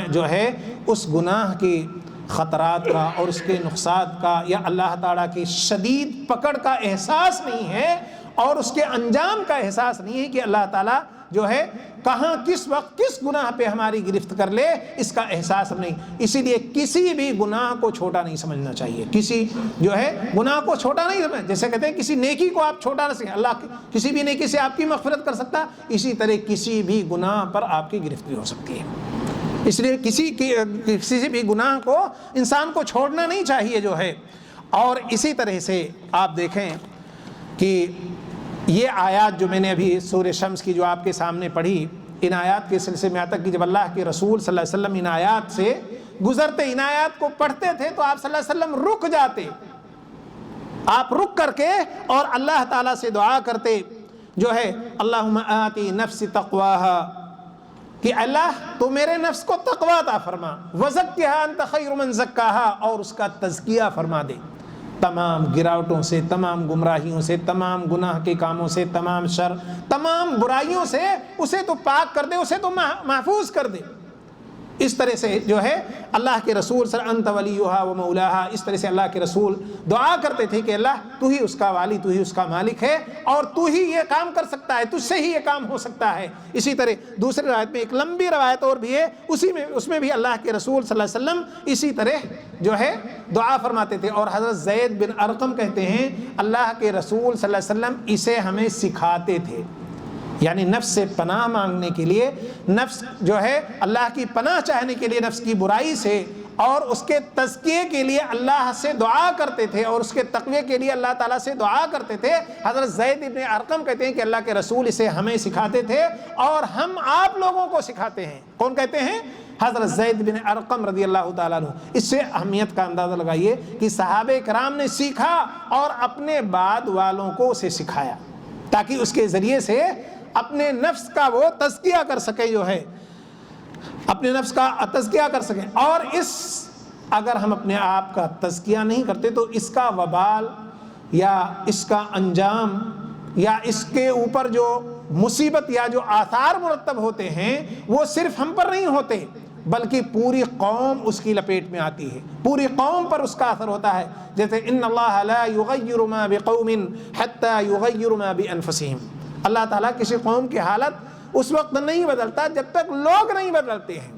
جو ہے اس گناہ کی خطرات کا اور اس کے نقصات کا یا اللہ تعالیٰ کی شدید پکڑ کا احساس نہیں ہے، اور اس کے انجام کا احساس نہیں ہے کہ اللہ تعالیٰ جو ہے کہاں کس وقت کس گناہ پہ ہماری گرفت کر لے، اس کا احساس نہیں۔ اسی لیے کسی بھی گناہ کو چھوٹا نہیں سمجھنا چاہیے، کسی جو ہے گناہ کو چھوٹا نہیں سمجھنا، جیسے کہتے ہیں کسی نیکی کو آپ چھوٹا نہ سمجھیں، اللہ کسی بھی نیکی سے آپ کی مغفرت کر سکتا، اسی طرح کسی بھی گناہ پر آپ کی گرفت بھی ہو سکتی ہے۔ اس لیے کسی بھی گناہ کو انسان کو چھوڑنا نہیں چاہیے جو ہے۔ اور اسی طرح سے آپ دیکھیں کہ یہ آیات جو میں نے ابھی سورہ شمس کی جو آپ کے سامنے پڑھی، ان آیات کے سلسلے میں آتا کہ جب اللہ کے رسول صلی اللہ علیہ وسلم ان آیات سے گزرتے، ان آیات کو پڑھتے تھے تو آپ صلی اللہ علیہ وسلم رک جاتے، آپ رک کر کے اور اللہ تعالیٰ سے دعا کرتے جو ہے اللہم آتی نفس تقواہا، کہ اللہ تو میرے نفس کو تقوی عطا فرما، وزکھا انت خیر من زکاہا، اور اس کا تزکیہ فرما دے، تمام گراوٹوں سے، تمام گمراہیوں سے، تمام گناہ کے کاموں سے، تمام شر، تمام برائیوں سے اسے تو پاک کر دے، اسے تو محفوظ کر دے۔ اس طرح سے جو ہے اللہ کے رسول صلی اللہ علیہ وسلم انت ولیہا و مولاہا، اس طرح سے اللہ کے رسول دعا کرتے تھے کہ اللہ تو ہی اس کا والی، تو ہی اس کا مالک ہے، اور تو ہی یہ کام کر سکتا ہے، تجھ سے ہی یہ کام ہو سکتا ہے۔ اسی طرح دوسری روایت میں ایک لمبی روایت اور بھی ہے، اس میں بھی اللہ کے رسول صلی اللہ علیہ وسلم اسی طرح جو ہے دعا فرماتے تھے۔ اور حضرت زید بن ارقم کہتے ہیں اللہ کے رسول صلی اللہ علیہ وسلم اسے ہمیں سکھاتے تھے، یعنی نفس سے پناہ مانگنے کے لیے، نفس جو ہے اللہ کی پناہ چاہنے کے لیے نفس کی برائی سے اور اس کے تزکیے کے لیے اللہ سے دعا کرتے تھے اور اس کے تقوی کے لیے اللہ تعالیٰ سے دعا کرتے تھے. حضرت زید ابن ارقم کہتے ہیں کہ اللہ کے رسول اسے ہمیں سکھاتے تھے اور ہم آپ لوگوں کو سکھاتے ہیں. کون کہتے ہیں؟ حضرت زید بن ارقم رضی اللہ تعالیٰ عنہ. اس سے اہمیت کا اندازہ لگائیے کہ صحابہ کرام نے سیکھا اور اپنے بعد والوں کو اسے سکھایا تاکہ اس کے ذریعے سے اپنے نفس کا وہ تزکیہ کر سکے، جو ہے اپنے نفس کا تزکیہ کر سکیں. اور اگر ہم اپنے آپ کا تزکیہ نہیں کرتے تو اس کا وبال یا اس کا انجام یا اس کے اوپر جو مصیبت یا جو آثار مرتب ہوتے ہیں وہ صرف ہم پر نہیں ہوتے بلکہ پوری قوم اس کی لپیٹ میں آتی ہے، پوری قوم پر اس کا اثر ہوتا ہے. جیسے ان اللہ لا یغیر ما بقوم حتی یغیر ما بانفسہم. اللہ تعالیٰ کسی قوم کی حالت اس وقت نہیں بدلتا جب تک لوگ نہیں بدلتے ہیں.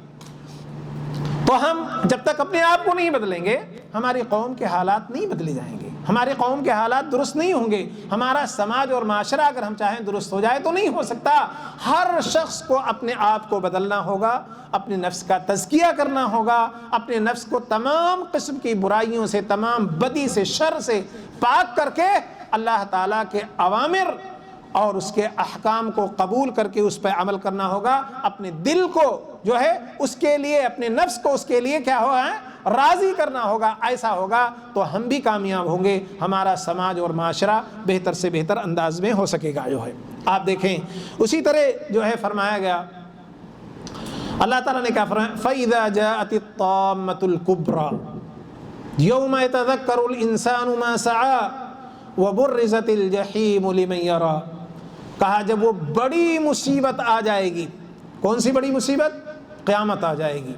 تو ہم جب تک اپنے آپ کو نہیں بدلیں گے ہماری قوم کے حالات نہیں بدلے جائیں گے، ہماری قوم کے حالات درست نہیں ہوں گے. ہمارا سماج اور معاشرہ اگر ہم چاہیں درست ہو جائے تو نہیں ہو سکتا. ہر شخص کو اپنے آپ کو بدلنا ہوگا، اپنے نفس کا تزکیہ کرنا ہوگا، اپنے نفس کو تمام قسم کی برائیوں سے، تمام بدی سے، شر سے پاک کر کے اللہ تعالیٰ کے اوامر اور اس کے احکام کو قبول کر کے اس پہ عمل کرنا ہوگا. اپنے دل کو جو ہے اس کے لیے، اپنے نفس کو اس کے لیے کیا ہوگا؟ راضی کرنا ہوگا. ایسا ہوگا تو ہم بھی کامیاب ہوں گے، ہمارا سماج اور معاشرہ بہتر سے بہتر انداز میں ہو سکے گا. جو ہے آپ دیکھیں اسی طرح جو ہے فرمایا گیا، اللہ تعالیٰ نے کیا فرمایا؟ فَإِذَا جَاءَتِ الطَّامَّةُ الْكُبْرَى يَوْمَ يَتَذَكَّرُ الْإِنسَانُ مَا سَعَى وَبُرِّزَتِ الْجَحِيمُ لِمَنْ يَرَى. کہا جب وہ بڑی مصیبت آ جائے گی. کون سی بڑی مصیبت؟ قیامت آ جائے گی،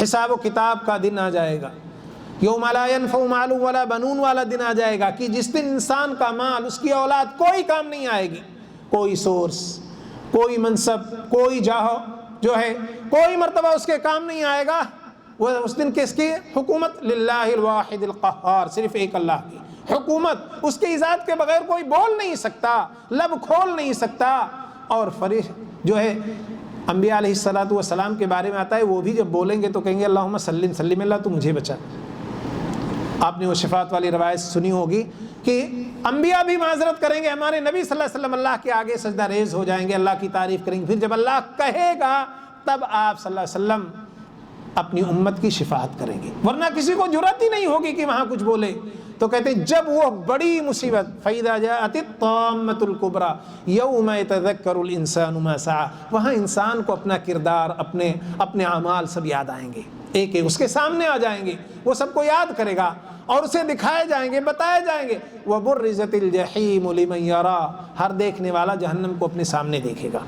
حساب و کتاب کا دن آ جائے گا. یوم لا ينفع مال ولا بنون والا دن آ جائے گا کہ جس دن انسان کا مال، اس کی اولاد کوئی کام نہیں آئے گی. کوئی سورس، کوئی منصب، کوئی جاہ جو ہے، کوئی مرتبہ اس کے کام نہیں آئے گا. وہ اس دن کس کی حکومت؟ للہ الواحد القہار، صرف ایک اللہ کی حکومت. اس کے ایجاد کے بغیر کوئی بول نہیں سکتا، لب کھول نہیں سکتا. اور فرشتے جو ہے انبیاء علیہ الصلوۃ والسلام کے بارے میں آتا ہے، وہ بھی جب بولیں گے تو کہیں گے اللہم سلم سلم، اللہ تو مجھے بچا. آپ نے وہ شفاعت والی روایت سنی ہوگی کہ انبیاء بھی معذرت کریں گے، ہمارے نبی صلی اللہ علیہ وسلم اللہ کے آگے سجدہ ریز ہو جائیں گے، اللہ کی تعریف کریں گے. پھر جب اللہ کہے گا تب آپ صلی اللہ علیہ وسلم اپنی امت کی شفاعت کریں گے، ورنہ کسی کو جرأت ہی نہیں ہوگی کہ وہاں کچھ بولے. تو کہتے ہیں جب وہ بڑی مصیبت فَإِذَا جَاءَتِ الطَّامَّةُ الْكُبْرَى يَوْمَ يَتَذَكَّرُ الْإِنسَانُ مَا سَعَى. وہاں انسان کو اپنا کردار، اپنے اعمال سب یاد آئیں گے، ایک ایک اس کے سامنے آ جائیں گے. وہ سب کو یاد کرے گا اور اسے دکھائے جائیں گے، بتائے جائیں گے. وَبُرِّزَتِ الْجَحِيمُ لِمَنْ يَرَى. ہر دیکھنے والا جہنم کو اپنے سامنے دیکھے گا،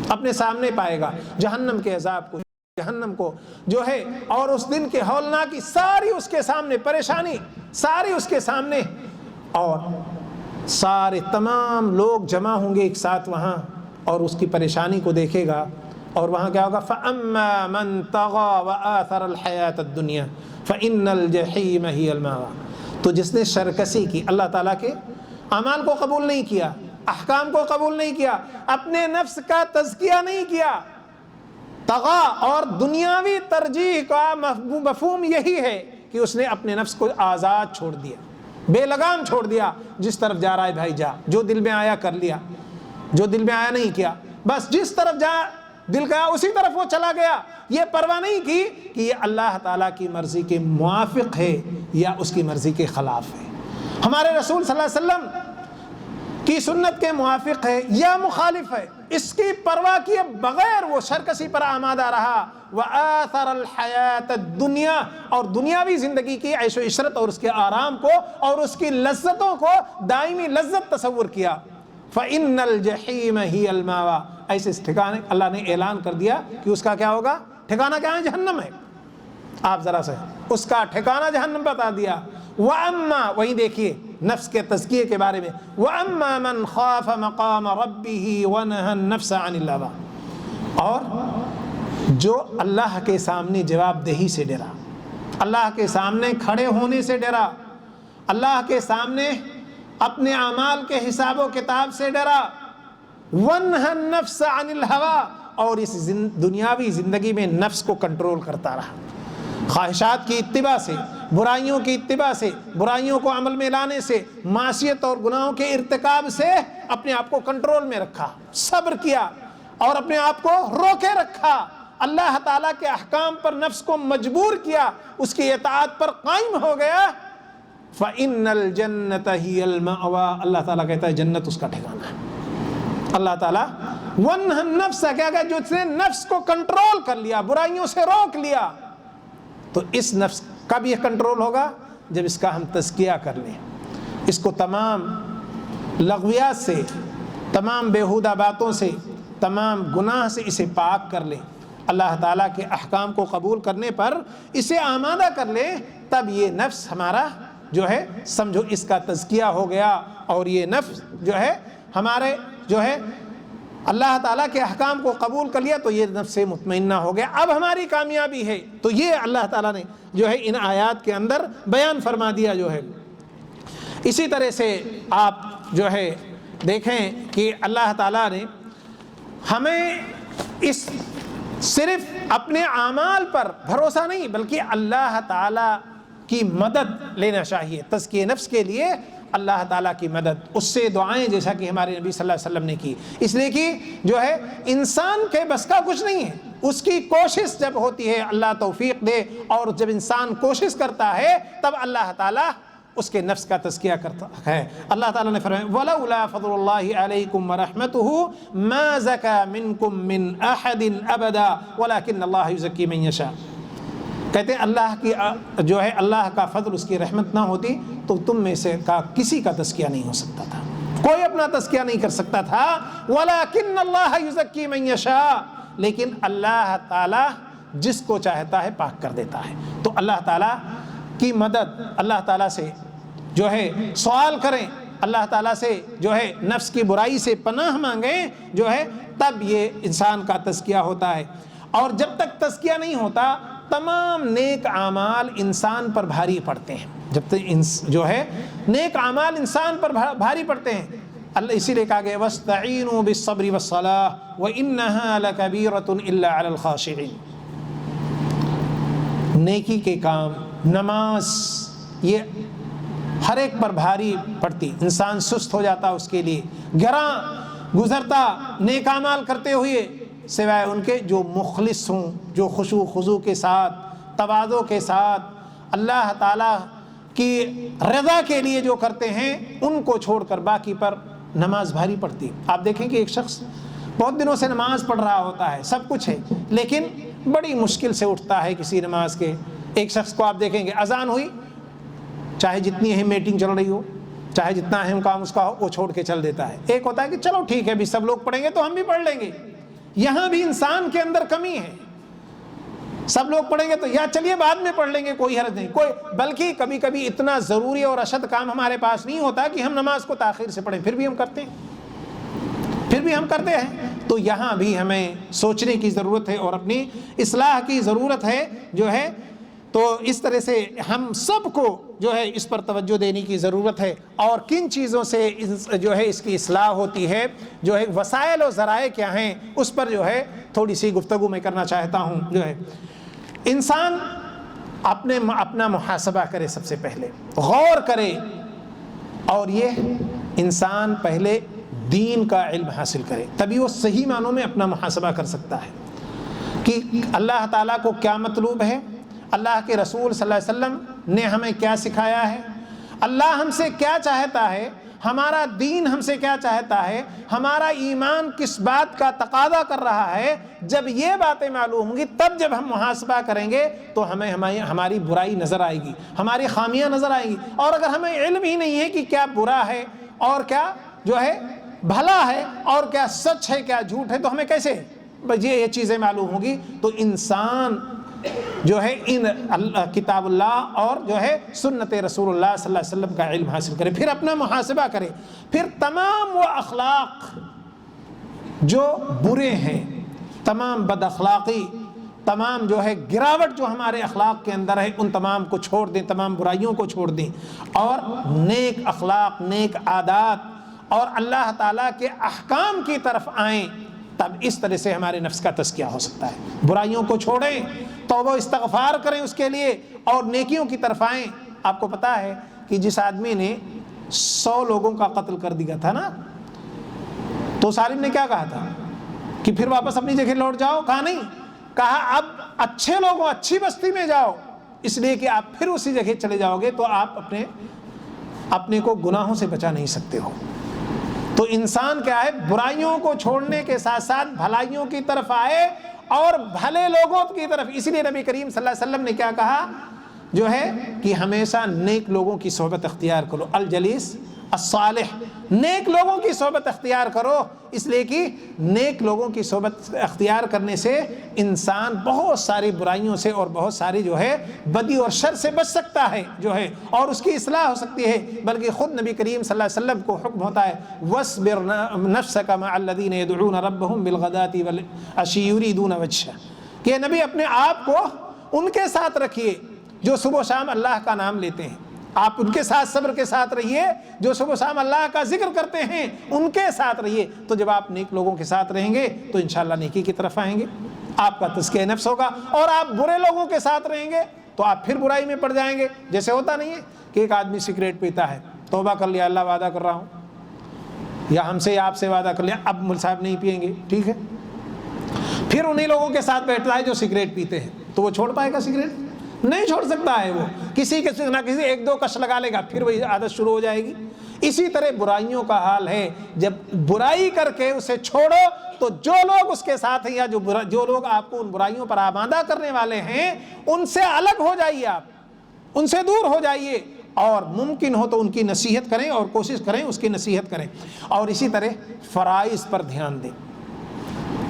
اپنے سامنے پائے گا جہنم کے عذاب کو، جہنم کو جو ہے. اور اس دن کے ہولناکی ساری اس کے سامنے، پریشانی ساری اس کے سامنے، اور سارے تمام لوگ جمع ہوں گے ایک ساتھ وہاں اور اس کی پریشانی کو دیکھے گا. اور وہاں کیا ہوگا؟ فَأَمَّا مَنْ طَغَى وَآثَرَ الْحَيَاةَ الدُّنْيَا فَإِنَّ الْجَحِيمَ هِيَ الْمَأْوَىٰ. تو جس نے شرکسی کی، اللہ تعالیٰ کے اعمال کو قبول نہیں کیا، احکام کو قبول نہیں کیا، اپنے نفس کا تزکیہ نہیں کیا، طغا. اور دنیاوی ترجیح کا مفہوم یہی ہے کہ اس نے اپنے نفس کو آزاد چھوڑ دیا، بے لگام چھوڑ دیا. جس طرف جا رہا ہے بھائی جا، جو دل میں آیا کر لیا، جو دل میں آیا نہیں کیا. بس جس طرف جا دل کا اسی طرف وہ چلا گیا. یہ پرواہ نہیں کی کہ یہ اللہ تعالیٰ کی مرضی کے موافق ہے یا اس کی مرضی کے خلاف ہے، ہمارے رسول صلی اللہ علیہ وسلم کی سنت کے موافق ہے یا مخالف ہے. اس کی پرواہ کیے بغیر وہ شرکسی پر آمادہ رہا. وآثر الحیات الدنیا. اور دنیاوی زندگی کی عیش و عشرت اور اس کے آرام کو اور اس کی لذتوں کو دائمی لذت تصور کیا. فإن الجحیم ہی المأویٰ. ایسے ٹھکانے اللہ نے اعلان کر دیا کہ اس کا کیا ہوگا؟ ٹھکانہ کیا ہے؟ جہنم ہے. آپ ذرا سے اس کا ٹھکانہ جہنم بتا دیا. وَأَمَّا، وہیں دیکھیے نفس کے تزکیے کے بارے میں، وَأَمَّا مَنْ خَافَ مَقَامَ رَبِّهِ وَنَهَى النَّفْسَ عَنِ الْهَوَىٰ. اور جو اللہ کے سامنے جواب دہی سے ڈرا، اللہ کے سامنے کھڑے ہونے سے ڈرا، اللہ کے سامنے اپنے اعمال کے حساب و کتاب سے ڈرا. وَنَهَى النَّفْسَ عَنِ الْهَوَىٰ. اور اس دنیاوی زندگی میں نفس کو کنٹرول کرتا رہا، خواہشات کی اتباع سے، برائیوں کی اتباع سے، برائیوں کو عمل میں لانے سے، معصیت اور گناہوں کے ارتکاب سے اپنے آپ کو کنٹرول میں رکھا، صبر کیا اور اپنے آپ کو روکے رکھا، اللہ تعالیٰ کے احکام پر نفس کو مجبور کیا، اس کی اطاعت پر قائم ہو گیا، فَإِنَّ الْجَنَّةَ هِيَ الْمَأْوَىٰ، اللہ تعالیٰ کہتا ہے جنت اس کا ٹھکانہ ہے۔ اللہ تعالیٰ وَنْهَ النَّفْسَ، کیا کہ جو اس نے نفس کو کنٹرول کر لیا، برائیوں سے روک لیا، تو اس نفس کب یہ کنٹرول ہوگا؟ جب اس کا ہم تزکیہ کر لیں، اس کو تمام لغویات سے، تمام بیہودہ باتوں سے، تمام گناہ سے اسے پاک کر لیں، اللہ تعالیٰ کے احکام کو قبول کرنے پر اسے آمادہ کر لیں، تب یہ نفس ہمارا جو ہے سمجھو اس کا تزکیہ ہو گیا، اور یہ نفس جو ہے ہمارے جو ہے اللہ تعالیٰ کے احکام کو قبول کر لیا، تو یہ نفس مطمئنہ ہو گیا، اب ہماری کامیابی ہے۔ تو یہ اللہ تعالیٰ نے جو ہے ان آیات کے اندر بیان فرما دیا جو ہے۔ اسی طرح سے آپ جو ہے دیکھیں کہ اللہ تعالیٰ نے ہمیں اس صرف اپنے اعمال پر بھروسہ نہیں بلکہ اللہ تعالیٰ کی مدد لینا چاہیے، تزکیہ نفس کے لیے اللہ تعالیٰ کی مدد، اس سے دعائیں جیسا کہ ہمارے نبی صلی اللہ علیہ وسلم نے کی، اس لیے کہ جو ہے انسان کے بس کا کچھ نہیں ہے، اس کی کوشش جب ہوتی ہے اللہ توفیق دے، اور جب انسان کوشش کرتا ہے تب اللہ تعالیٰ اس کے نفس کا تزکیہ کرتا ہے۔ اللہ تعالیٰ نے فرمایا وَلَوْلَا فَضْلُ اللَّهِ عَلَيْكُمْ وَرَحْمَتُهُ مَا زَكَى مِنْكُمْ مِنْ أَحَدٍ أَبَدًا وَلَكِنَّ اللَّهَ يُزَكِّي مَن يَشَاءُ، کہتے ہیں اللہ کی جو ہے اللہ کا فضل، اس کی رحمت نہ ہوتی تو تم میں سے کا کسی کا تزکیہ نہیں ہو سکتا تھا، کوئی اپنا تزکیہ نہیں کر سکتا تھا۔ وَلَكِنَّ اللَّهَ يُزَكِّي مَن يَشَاءُ، لیکن اللہ تعالیٰ جس کو چاہتا ہے پاک کر دیتا ہے۔ تو اللہ تعالیٰ کی مدد، اللہ تعالیٰ سے جو ہے سوال کریں، اللہ تعالیٰ سے جو ہے نفس کی برائی سے پناہ مانگیں جو ہے، تب یہ انسان کا تزکیہ ہوتا ہے۔ اور جب تک تزکیہ نہیں ہوتا تمام نیک اعمال انسان پر بھاری پڑتے ہیں، جب تک جو ہے نیک اعمال انسان پر بھاری پڑتے ہیں، اللہ اسی لیے کہا گیا وَاسْتَعِينُوا بِالصَّبْرِ وَالصَّلَاةِ وَإِنَّهَا لَكَبِيرَةٌ إِلَّا عَلَى الْخَاشِعِينَ۔ نیکی کے کام، نماز، یہ ہر ایک پر بھاری پڑتی، انسان سست ہو جاتا اس کے لیے، گراں گزرتا نیک اعمال کرتے ہوئے، سوائے ان کے جو مخلص ہوں، جو خشوع خضوع کے ساتھ، تواضع کے ساتھ اللہ تعالیٰ کی رضا کے لیے جو کرتے ہیں، ان کو چھوڑ کر باقی پر نماز بھاری پڑتی۔ آپ دیکھیں کہ ایک شخص بہت دنوں سے نماز پڑھ رہا ہوتا ہے، سب کچھ ہے، لیکن بڑی مشکل سے اٹھتا ہے کسی نماز کے۔ ایک شخص کو آپ دیکھیں گے اذان ہوئی، چاہے جتنی اہم میٹنگ چل رہی ہو، چاہے جتنا اہم کام اس کا ہو، وہ چھوڑ کے چل دیتا ہے۔ ایک ہوتا ہے کہ چلو ٹھیک ہے بھی سب لوگ پڑھیں گے تو ہم بھی پڑھ لیں گے، یہاں بھی انسان کے اندر کمی ہے، سب لوگ پڑھیں گے تو یا چلیے بعد میں پڑھ لیں گے، کوئی حرج نہیں، بلکہ کبھی کبھی اتنا ضروری اور اشد کام ہمارے پاس نہیں ہوتا کہ ہم نماز کو تاخیر سے پڑھیں، پھر بھی ہم کرتے ہیں۔ تو یہاں بھی ہمیں سوچنے کی ضرورت ہے اور اپنی اصلاح کی ضرورت ہے جو ہے۔ تو اس طرح سے ہم سب کو جو ہے اس پر توجہ دینے کی ضرورت ہے، اور کن چیزوں سے جو ہے اس کی اصلاح ہوتی ہے، جو ہے وسائل و ذرائع کیا ہیں، اس پر جو ہے تھوڑی سی گفتگو میں کرنا چاہتا ہوں۔ جو ہے انسان اپنا محاسبہ کرے، سب سے پہلے غور کرے، اور یہ انسان پہلے دین کا علم حاصل کرے، تبھی وہ صحیح معنوں میں اپنا محاسبہ کر سکتا ہے کہ اللہ تعالیٰ کو کیا مطلوب ہے، اللہ کے رسول صلی اللہ علیہ وسلم نے ہمیں کیا سکھایا ہے، اللہ ہم سے کیا چاہتا ہے، ہمارا دین ہم سے کیا چاہتا ہے، ہمارا ایمان کس بات کا تقاضا کر رہا ہے۔ جب یہ باتیں معلوم ہوں گی تب جب ہم محاسبہ کریں گے تو ہمیں ہماری برائی نظر آئے گی، ہماری خامیاں نظر آئیں گی۔ اور اگر ہمیں علم ہی نہیں ہے کہ کیا برا ہے اور کیا جو ہے بھلا ہے اور کیا سچ ہے کیا جھوٹ ہے، تو ہمیں کیسے یہ چیزیں معلوم ہوگی؟ تو انسان جو ہے ان کتاب اللہ اور جو ہے سنت رسول اللہ صلی اللہ علیہ وسلم کا علم حاصل کرے، پھر اپنا محاسبہ کرے، پھر تمام وہ اخلاق جو برے ہیں، تمام بد اخلاقی، تمام جو ہے گراوٹ جو ہمارے اخلاق کے اندر ہے، ان تمام کو چھوڑ دیں، تمام برائیوں کو چھوڑ دیں، اور نیک اخلاق، نیک عادات اور اللہ تعالیٰ کے احکام کی طرف آئیں، تب اس طرح سے ہمارے نفس کا تزکیہ ہو سکتا ہے۔ برائیوں کو چھوڑیں، توبہ استغفار کریں اس کے لیے، اور نیکیوں کی طرف آئیں۔ آپ کو پتا ہے کہ جس آدمی نے 100 لوگوں کا قتل کر دیا تھا نا، تو اس عالم نے کیا کہا تھا کہ پھر واپس اپنی جگہ لوٹ جاؤ؟ کہا نہیں، کہا اب اچھے لوگوں، اچھی بستی میں جاؤ، اس لیے کہ آپ پھر اسی جگہ چلے جاؤ گے تو آپ اپنے کو گناہوں سے بچا نہیں سکتے ہو۔ تو انسان کیا ہے، برائیوں کو چھوڑنے کے ساتھ ساتھ بھلائیوں کی طرف آئے اور بھلے لوگوں کی طرف۔ اسی لیے نبی کریم صلی اللہ علیہ وسلم نے کیا کہا جو ہے کہ ہمیشہ نیک لوگوں کی صحبت اختیار کرو، الجلیس الصالح، نیک لوگوں کی صحبت اختیار کرو، اس لیے کہ نیک لوگوں کی صحبت اختیار کرنے سے انسان بہت ساری برائیوں سے اور بہت ساری جو ہے بدی اور شر سے بچ سکتا ہے جو ہے، اور اس کی اصلاح ہو سکتی ہے۔ بلکہ خود نبی کریم صلی اللہ علیہ وسلم کو حکم ہوتا ہے وَاصْبِرْ نَفْسَكَ مَعَ الَّذِينَ يَدْعُونَ رَبَّهُمْ بِالْغَدَاةِ وَالْعَشِيِّ يُرِيدُونَ وَجْهَهُ، کہ نبی اپنے آپ کو ان کے ساتھ رکھیے جو صبح و شام اللہ کا نام لیتے ہیں، آپ ان کے ساتھ صبر کے ساتھ رہیے، جو صبح و شام اللہ کا ذکر کرتے ہیں ان کے ساتھ رہیے۔ تو جب آپ نیک لوگوں کے ساتھ رہیں گے تو انشاءاللہ نیکی کی طرف آئیں گے، آپ کا تزکیہ نفس ہوگا۔ اور آپ برے لوگوں کے ساتھ رہیں گے تو آپ پھر برائی میں پڑ جائیں گے۔ جیسے ہوتا نہیں ہے کہ ایک آدمی سگریٹ پیتا ہے، توبہ کر لیا، اللہ وعدہ کر رہا ہوں، یا ہم سے آپ سے وعدہ کر لیا اب مول صاحب نہیں پیئیں گے، ٹھیک ہے، پھر انہی لوگوں کے ساتھ بیٹھتا ہے جو سگریٹ پیتے ہیں، تو وہ چھوڑ پائے گا سگریٹ؟ نہیں چھوڑ سکتا ہے۔ وہ کسی نہ کسی 1-2 کش لگا لے گا، پھر وہی عادت شروع ہو جائے گی۔ اسی طرح برائیوں کا حال ہے، جب برائی کر کے اسے چھوڑو تو جو لوگ اس کے ساتھ ہیں یا جو لوگ آپ کو ان برائیوں پر آمادہ کرنے والے ہیں ان سے الگ ہو جائیے، آپ ان سے دور ہو جائیے، اور ممکن ہو تو ان کی نصیحت کریں اور کوشش کریں اس کی نصیحت کریں۔ اور اسی طرح فرائض پر دھیان دیں،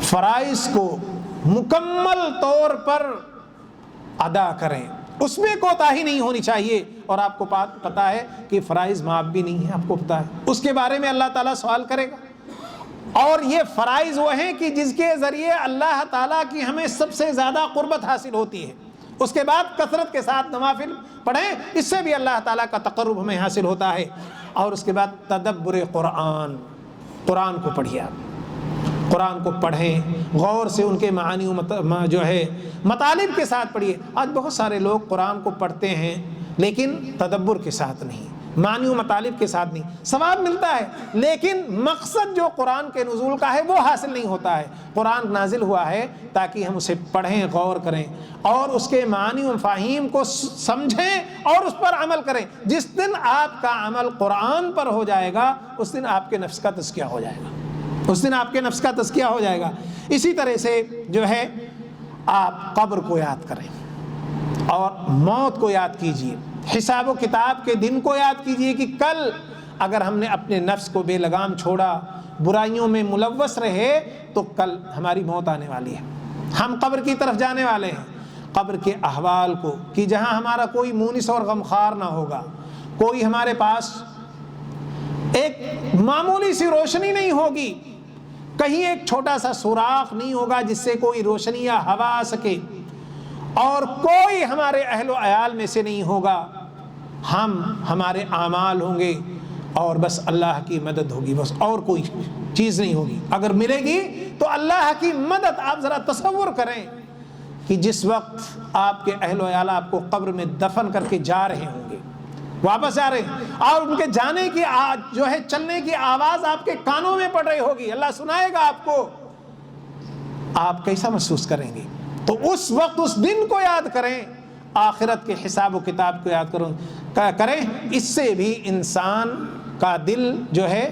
فرائض کو مکمل طور پر ادا کریں، اس میں کوتاہی نہیں ہونی چاہیے۔ اور آپ کو پتہ ہے کہ فرائض معاف بھی نہیں ہے، آپ کو پتہ ہے، اس کے بارے میں اللہ تعالیٰ سوال کرے گا۔ اور یہ فرائض وہ ہیں کہ جس کے ذریعے اللہ تعالیٰ کی ہمیں سب سے زیادہ قربت حاصل ہوتی ہے۔ اس کے بعد کثرت کے ساتھ نوافل پڑھیں، اس سے بھی اللہ تعالیٰ کا تقرب ہمیں حاصل ہوتا ہے۔ اور اس کے بعد تدبر قرآن، قرآن کو پڑھیے، آپ قرآن کو پڑھیں، غور سے ان کے معانی جو ہے مطالب کے ساتھ پڑھیے۔ آج بہت سارے لوگ قرآن کو پڑھتے ہیں لیکن تدبر کے ساتھ نہیں، معانی و مطالب کے ساتھ نہیں۔ ثواب ملتا ہے لیکن مقصد جو قرآن کے نزول کا ہے وہ حاصل نہیں ہوتا ہے۔ قرآن نازل ہوا ہے تاکہ ہم اسے پڑھیں، غور کریں اور اس کے معانی و مفاہیم کو سمجھیں اور اس پر عمل کریں۔ جس دن آپ کا عمل قرآن پر ہو جائے گا اس دن آپ کے نفس کا تزکیہ ہو جائے گا، اس دن آپ کے نفس کا تزکیہ ہو جائے گا۔ اسی طرح سے جو ہے آپ قبر کو یاد کریں اور موت کو یاد کیجئے، حساب و کتاب کے دن کو یاد کیجئے کہ کل اگر ہم نے اپنے نفس کو بے لگام چھوڑا، برائیوں میں ملوث رہے تو کل ہماری موت آنے والی ہے، ہم قبر کی طرف جانے والے ہیں۔ قبر کے احوال کو کہ جہاں ہمارا کوئی مونس اور غمخوار نہ ہوگا، کوئی ہمارے پاس ایک معمولی سی روشنی نہیں ہوگی، کہیں ایک چھوٹا سا سوراخ نہیں ہوگا جس سے کوئی روشنی یا ہوا آ سکے، اور کوئی ہمارے اہل و عیال میں سے نہیں ہوگا، ہمارے اعمال ہوں گے اور بس اللہ کی مدد ہوگی، بس اور کوئی چیز نہیں ہوگی۔ اگر ملے گی تو اللہ کی مدد۔ آپ ذرا تصور کریں کہ جس وقت آپ کے اہل و عیال آپ کو قبر میں دفن کر کے جا رہے ہوں گے، واپس آ رہے ہیں، اور ان کے جانے کی جو ہے چلنے کی آواز آپ کے کانوں میں پڑ رہی ہوگی، اللہ سنائے گا آپ کو، آپ کیسا محسوس کریں گے؟ تو اس وقت اس دن کو یاد کریں، آخرت کے حساب و کتاب کو یاد کریں، اس سے بھی انسان کا دل جو ہے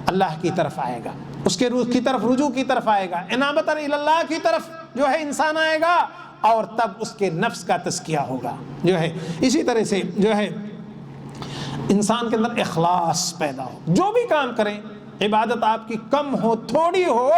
اللہ کی طرف آئے گا، اس کے روح کی طرف، رجوع کی طرف آئے گا، انابۃ اللہ کی طرف جو ہے انسان آئے گا، اور تب اس کے نفس کا تزکیہ ہوگا جو ہے۔ اسی طرح سے جو ہے انسان کے اندر اخلاص پیدا ہو، جو بھی کام کریں، عبادت آپ کی کم ہو تھوڑی ہو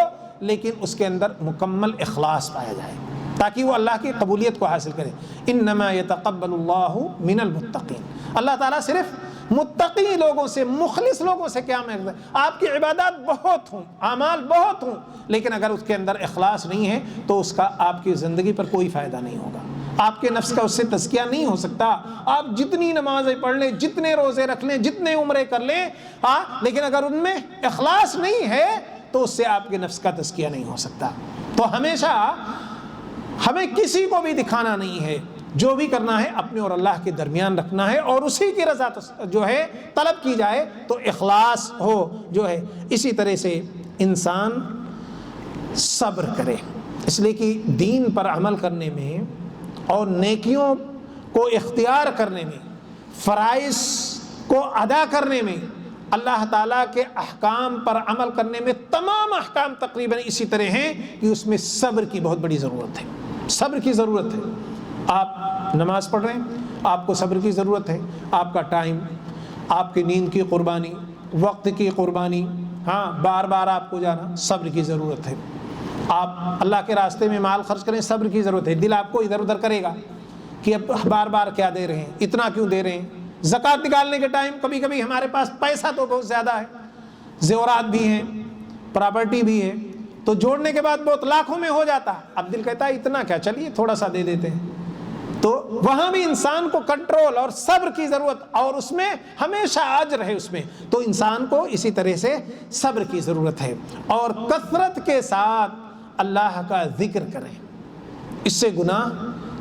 لیکن اس کے اندر مکمل اخلاص پایا جائے تاکہ وہ اللہ کی قبولیت کو حاصل کرے۔ انما یتقبل اللہ من المتقین، اللہ تعالیٰ صرف متقی لوگوں سے، مخلص لوگوں سے کیا مانگتا ہے؟ آپ کی عبادات بہت ہوں، اعمال بہت ہوں، لیکن اگر اس کے اندر اخلاص نہیں ہے تو اس کا آپ کی زندگی پر کوئی فائدہ نہیں ہوگا، آپ کے نفس کا اس سے تزکیہ نہیں ہو سکتا۔ آپ جتنی نمازیں پڑھ لیں، جتنے روزے رکھ لیں، جتنے عمرے کر لیں، لیکن اگر ان میں اخلاص نہیں ہے تو اس سے آپ کے نفس کا تزکیہ نہیں ہو سکتا۔ تو ہمیشہ ہمیں کسی کو بھی دکھانا نہیں ہے، جو بھی کرنا ہے اپنے اور اللہ کے درمیان رکھنا ہے، اور اسی کی رضا جو ہے طلب کی جائے، تو اخلاص ہو جو ہے۔ اسی طرح سے انسان صبر کرے، اس لیے کہ دین پر عمل کرنے میں اور نیکیوں کو اختیار کرنے میں، فرائض کو ادا کرنے میں، اللہ تعالیٰ کے احکام پر عمل کرنے میں، تمام احکام تقریباً اسی طرح ہیں کہ اس میں صبر کی بہت بڑی ضرورت ہے، صبر کی ضرورت ہے۔ آپ نماز پڑھ رہے ہیں، آپ کو صبر کی ضرورت ہے، آپ کا ٹائم، آپ کی نیند کی قربانی، وقت کی قربانی، ہاں بار بار آپ کو جانا، صبر کی ضرورت ہے۔ آپ اللہ کے راستے میں مال خرچ کریں، صبر کی ضرورت ہے۔ دل آپ کو ادھر ادھر کرے گا کہ اب بار بار کیا دے رہے ہیں، اتنا کیوں دے رہے ہیں۔ زکوٰۃ نکالنے کے ٹائم کبھی کبھی ہمارے پاس پیسہ تو بہت زیادہ ہے، زیورات بھی ہیں، پراپرٹی بھی ہے، تو جوڑنے کے بعد بہت لاکھوں میں ہو جاتا، اب دل کہتا ہے اتنا کیا، چلیے تھوڑا سا دے دیتے ہیں۔ تو وہاں بھی انسان کو کنٹرول اور صبر کی ضرورت، اور اس میں ہمیشہ اجر ہے اس میں، تو انسان کو اسی طرح سے صبر کی ضرورت ہے۔ اور کثرت کے ساتھ اللہ کا ذکر کریں، اس سے گناہ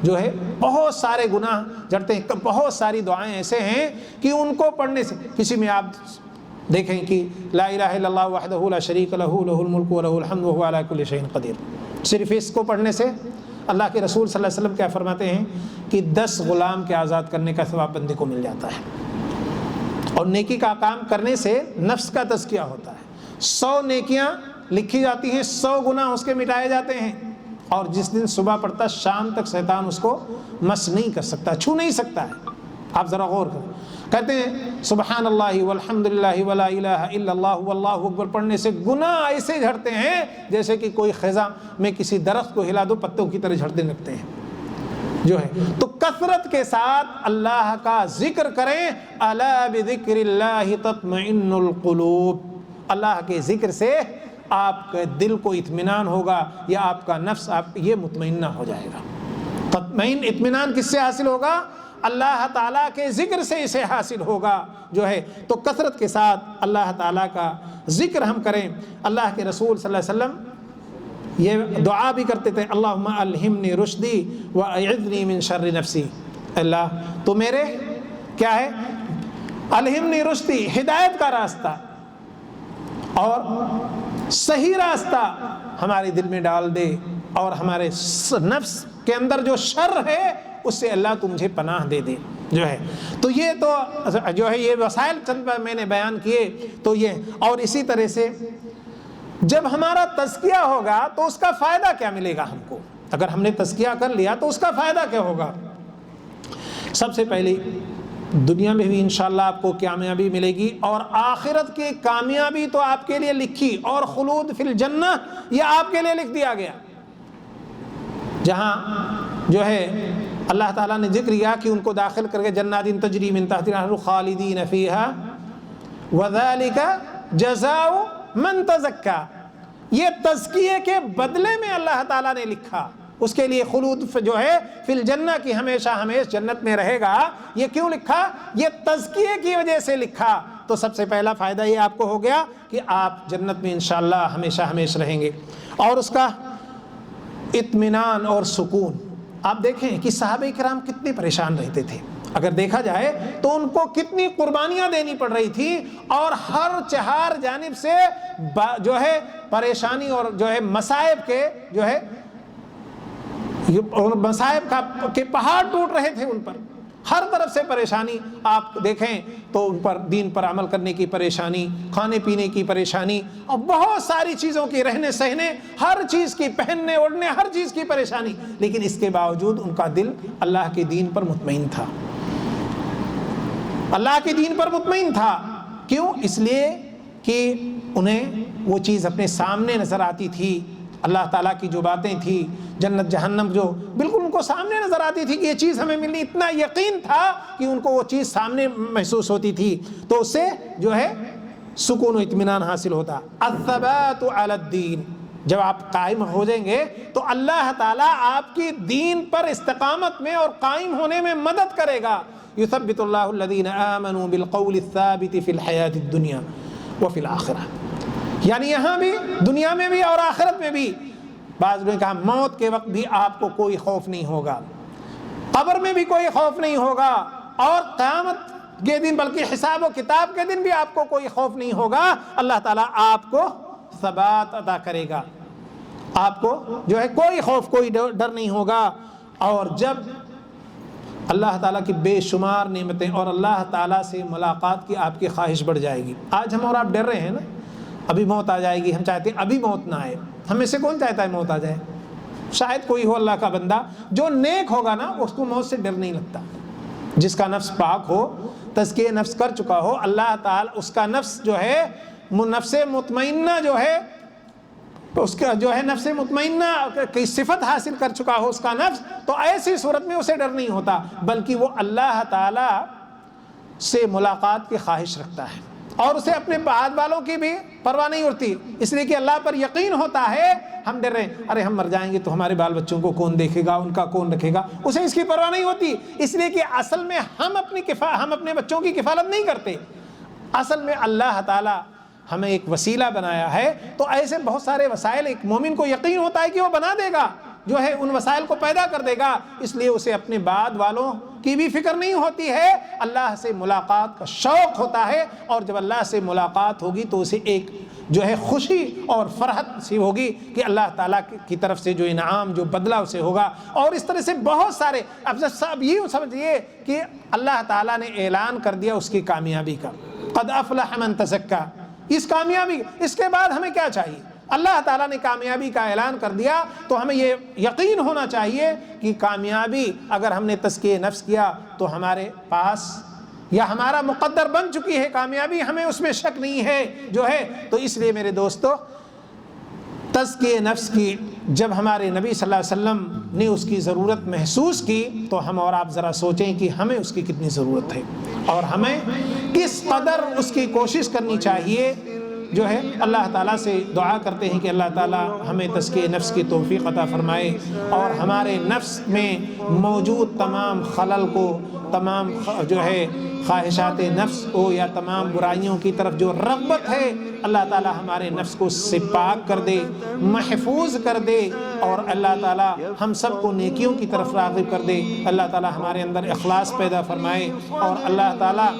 جو ہے، بہت سارے گناہ جڑتے ہیں، بہت ساری دعائیں ایسے ہیں کہ ان کو پڑھنے سے، کسی میں آپ دیکھیں کہ لا الہ الا اللہ وحدہ لا شریک لہ لہ الملک ولہ الحمد وہو علی کل شیء قدیر، صرف اس کو پڑھنے سے اللہ کے رسول صلی اللہ علیہ وسلم کیا فرماتے ہیں کہ 10 غلام کے آزاد کرنے کا ثواب بندے کو مل جاتا ہے۔ اور نیکی کا کام کرنے سے نفس کا تزکیہ ہوتا ہے، 100 نیکیاں لکھی جاتی ہیں، 100 گناہ اس کے مٹائے جاتے ہیں، اور جس دن صبح پڑتا شام تک شیطان اس کو مس نہیں کر سکتا، چھو نہیں سکتا ہے۔ آپ ذرا غور کریں، کہتے ہیں سبحان اللہ والحمد للہ ولا الہ الا اللہ واللہ اکبر پڑھنے سے گناہ ایسے جھڑتے ہیں جیسے کہ کوئی خزاں میں کسی درخت کو ہلا دو پتوں کی طرح جھڑنے لگتے ہیں جو ہے۔ تو کثرت کے ساتھ اللہ کا ذکر کریں، الا بذکر اللہ تطمئن القلوب، اللہ کے ذکر سے آپ کے دل کو اطمینان ہوگا، یا آپ کا نفس آپ یہ مطمئنہ ہو جائے گا۔ تطمئن اطمینان کس سے حاصل ہوگا؟ اللہ تعالیٰ کے ذکر سے اسے حاصل ہوگا جو ہے۔ تو کثرت کے ساتھ اللہ تعالیٰ کا ذکر ہم کریں۔ اللہ کے رسول صلی اللہ علیہ وسلم یہ دعا بھی کرتے تھے، اللہم الہمنی رشدی واعذنی من شر نفسی، اللہ تو میرے کیا ہے، الہمنی رشدی ہدایت کا راستہ اور صحیح راستہ ہمارے دل میں ڈال دے، اور ہمارے نفس کے اندر جو شر ہے اس سے اللہ تو مجھے پناہ دے دے جو ہے۔ تو یہ تو جو ہے یہ وسائل چند میں نے بیان کیے، تو یہ، اور اسی طرح سے جب ہمارا تزکیہ ہوگا تو اس کا فائدہ کیا ملے گا ہم کو؟ اگر ہم نے تزکیہ کر لیا تو اس کا فائدہ کیا ہوگا؟ سب سے پہلی دنیا میں بھی انشاءاللہ آپ کو کامیابی ملے گی، اور آخرت کی کامیابی تو آپ کے لیے لکھی، اور خلود فی الجنہ یہ آپ کے لیے لکھ دیا گیا، جہاں جو ہے اللہ تعالیٰ نے ذکر کیا کہ ان کو داخل کر کے جنات تجری من تحتها الانہار خالدین فیہا وذالک جزاء من تزکی، یہ تزکیے کے بدلے میں اللہ تعالیٰ نے لکھا، اس کے لیے خلود جو ہے فی الجنہ کی ہمیشہ ہمیشہ جنت میں رہے گا۔ یہ کیوں لکھا؟ یہ تزکیے کی وجہ سے لکھا۔ تو سب سے پہلا فائدہ یہ آپ کو ہو گیا کہ آپ جنت میں انشاءاللہ ہمیشہ ہمیشہ رہیں گے، اور اس کا اطمینان اور سکون۔ آپ دیکھیں کہ صحابہ کرام کتنے پریشان رہتے تھے، اگر دیکھا جائے تو ان کو کتنی قربانیاں دینی پڑ رہی تھی، اور ہر چہار جانب سے جو ہے پریشانی اور جو ہے مصائب کے جو ہے مصائب کے پہاڑ ٹوٹ رہے تھے ان پر، ہر طرف سے پریشانی۔ آپ دیکھیں تو ان پر دین پر عمل کرنے کی پریشانی، کھانے پینے کی پریشانی، اور بہت ساری چیزوں کی، رہنے سہنے، ہر چیز کی، پہننے اوڑھنے ہر چیز کی پریشانی، لیکن اس کے باوجود ان کا دل اللہ کے دین پر مطمئن تھا، اللہ کے دین پر مطمئن تھا۔ کیوں؟ اس لیے کہ انہیں وہ چیز اپنے سامنے نظر آتی تھی، اللہ تعالیٰ کی جو باتیں تھی، جنت جہنم جو بالکل ان کو سامنے نظر آتی تھی کہ یہ چیز ہمیں ملنی، اتنا یقین تھا کہ ان کو وہ چیز سامنے محسوس ہوتی تھی، تو اس سے جو ہے سکون و اطمینان حاصل ہوتا۔ الثبات علی الدین، جب آپ قائم ہو جائیں گے تو اللہ تعالیٰ آپ کی دین پر استقامت میں اور قائم ہونے میں مدد کرے گا۔ یثبت اللہ الذین آمنوا بالقول الثابت فی الحیاۃ الدنیا وفی الآخرہ۔ یعنی یہاں بھی، دنیا میں بھی اور آخرت میں بھی۔ بعض نے کہا موت کے وقت بھی آپ کو کوئی خوف نہیں ہوگا، قبر میں بھی کوئی خوف نہیں ہوگا، اور قیامت کے دن بلکہ حساب و کتاب کے دن بھی آپ کو کوئی خوف نہیں ہوگا۔ اللہ تعالیٰ آپ کو ثبات عطا کرے گا، آپ کو جو ہے کوئی خوف کوئی ڈر نہیں ہوگا۔ اور جب اللہ تعالیٰ کی بے شمار نعمتیں اور اللہ تعالیٰ سے ملاقات کی آپ کی خواہش بڑھ جائے گی۔ آج ہم اور آپ ڈر رہے ہیں نا، ابھی موت آ جائے گی، ہم چاہتے ہیں ابھی موت نہ آئے۔ ہم میں سے کون چاہتا ہے موت آ جائے؟ شاید کوئی ہو اللہ کا بندہ جو نیک ہوگا نا، اس کو موت سے ڈر نہیں لگتا۔ جس کا نفس پاک ہو، تزکیہ نفس کر چکا ہو، اللہ تعالیٰ اس کا نفس جو ہے نفس مطمئنہ جو ہے، اس کا جو ہے نفس مطمئنہ کی صفت حاصل کر چکا ہو اس کا نفس، تو ایسی صورت میں اسے ڈر نہیں ہوتا، بلکہ وہ اللہ تعالیٰ سے ملاقات کی خواہش رکھتا ہے، اور اسے اپنے بعد والوں کی بھی پرواہ نہیں ہوتی، اس لیے کہ اللہ پر یقین ہوتا ہے۔ ہم ڈر رہے ہیں، ارے ہم مر جائیں گے تو ہمارے بال بچوں کو کون دیکھے گا، ان کا کون رکھے گا، اسے اس کی پرواہ نہیں ہوتی، اس لیے کہ اصل میں ہم اپنے بچوں کی کفالت نہیں کرتے، اصل میں اللہ تعالیٰ ہمیں ایک وسیلہ بنایا ہے۔ تو ایسے بہت سارے وسائل ایک مومن کو یقین ہوتا ہے کہ وہ بنا دے گا، جو ہے ان وسائل کو پیدا کر دے گا، اس لیے اسے اپنے بعد والوں کی بھی فکر نہیں ہوتی ہے، اللہ سے ملاقات کا شوق ہوتا ہے، اور جب اللہ سے ملاقات ہوگی تو اسے ایک جو ہے خوشی اور فرحت سی ہوگی کہ اللہ تعالیٰ کی طرف سے جو انعام، جو بدلہ اسے ہوگا۔ اور اس طرح سے بہت سارے، اب یہ سمجھیے کہ اللہ تعالیٰ نے اعلان کر دیا اس کی کامیابی کا، قد افلح من تزکا، اس کامیابی، اس کے بعد ہمیں کیا چاہیے؟ اللہ تعالیٰ نے کامیابی کا اعلان کر دیا تو ہمیں یہ یقین ہونا چاہیے کہ کامیابی اگر ہم نے تزکیہ نفس کیا تو ہمارے پاس یا ہمارا مقدر بن چکی ہے کامیابی، ہمیں اس میں شک نہیں ہے جو ہے۔ تو اس لیے میرے دوستو، تزکیہ نفس کی جب ہمارے نبی صلی اللہ علیہ وسلم نے اس کی ضرورت محسوس کی تو ہم اور آپ ذرا سوچیں کہ ہمیں اس کی کتنی ضرورت ہے، اور ہمیں کس قدر اس کی کوشش کرنی چاہیے۔ جو ہے اللہ تعالیٰ سے دعا کرتے ہیں کہ اللہ تعالیٰ ہمیں تزکیہ نفس کی توفیق عطا فرمائے، اور ہمارے نفس میں موجود تمام خلل کو، تمام جو ہے خواہشات نفس ہو یا تمام برائیوں کی طرف جو رغبت ہے، اللہ تعالیٰ ہمارے نفس کو اس سے پاک کر دے، محفوظ کر دے، اور اللہ تعالیٰ ہم سب کو نیکیوں کی طرف راغب کر دے۔ اللہ تعالیٰ ہمارے اندر اخلاص پیدا فرمائے، اور اللہ تعالیٰ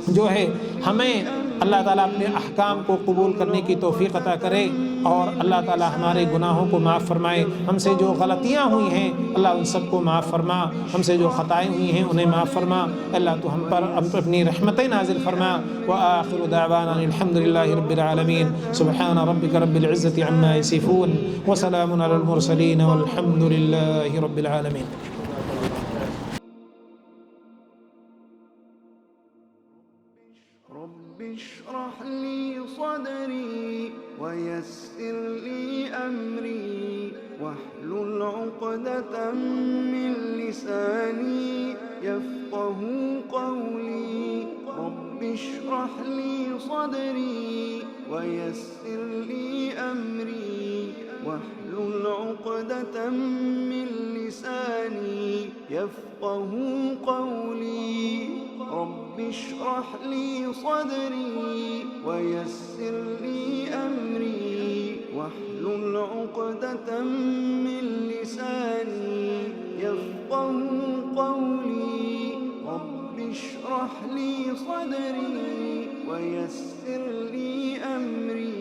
جو ہے ہمیں اللہ تعالیٰ اپنے احکام کو قبول کرنے کی توفیق عطا کرے، اور اللہ تعالیٰ ہمارے گناہوں کو معاف فرمائے۔ ہم سے جو غلطیاں ہوئی ہیں اللہ ان سب کو معاف فرما، ہم سے جو خطائیں ہوئی ہیں انہیں معاف فرما۔ اللہ تو ہم پر اپنی رحمتیں نازل فرما۔ وآخر دعوانا الحمد للہ رب العالمین، سبحان ربک رب العزة عما یصفون، وسلام علی المرسلین، والحمد للہ رب العالمین۔ رب اشرح لي صدري ويسر لي أمري واحلل عقدة من لساني يفقه قولي رب اشرح لي صدري ويسر لي أمري واحلل عقدة من لساني يفقه قولي رب اشرح لي صدري ويسر لي أمري واحلل عقدة من لساني يفقه قولي رب اشرح لي صدري ويسر لي أمري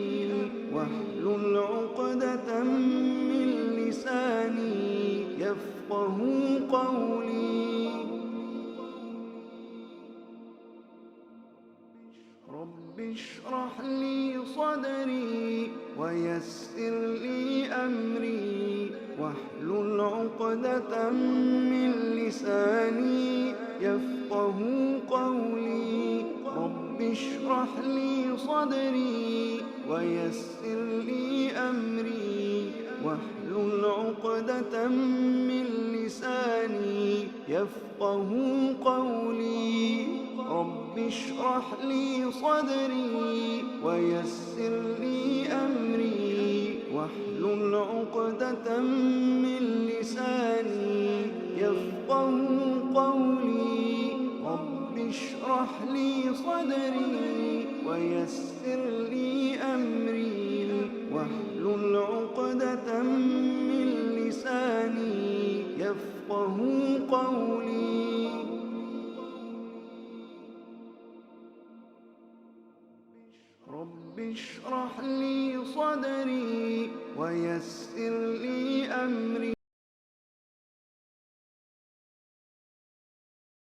واحلل عقدة من لساني يفقه قولي رب اشرح لي صدري ويسر لي أمري واحلل عقدة من لساني يفقه قولي رب اشرح لي صدري ويسر لي أمري واحلل عقدة من لساني يفقه قولي رب اشرح لي صدري ويسر لي أمري واحلل عقدة من لساني يفقه قولي رب اشرح لي صدري ويسر لي أمري واحلل عقدة من لساني يفقه قولي. رب اشرح لي صدري ويسر لي أمري.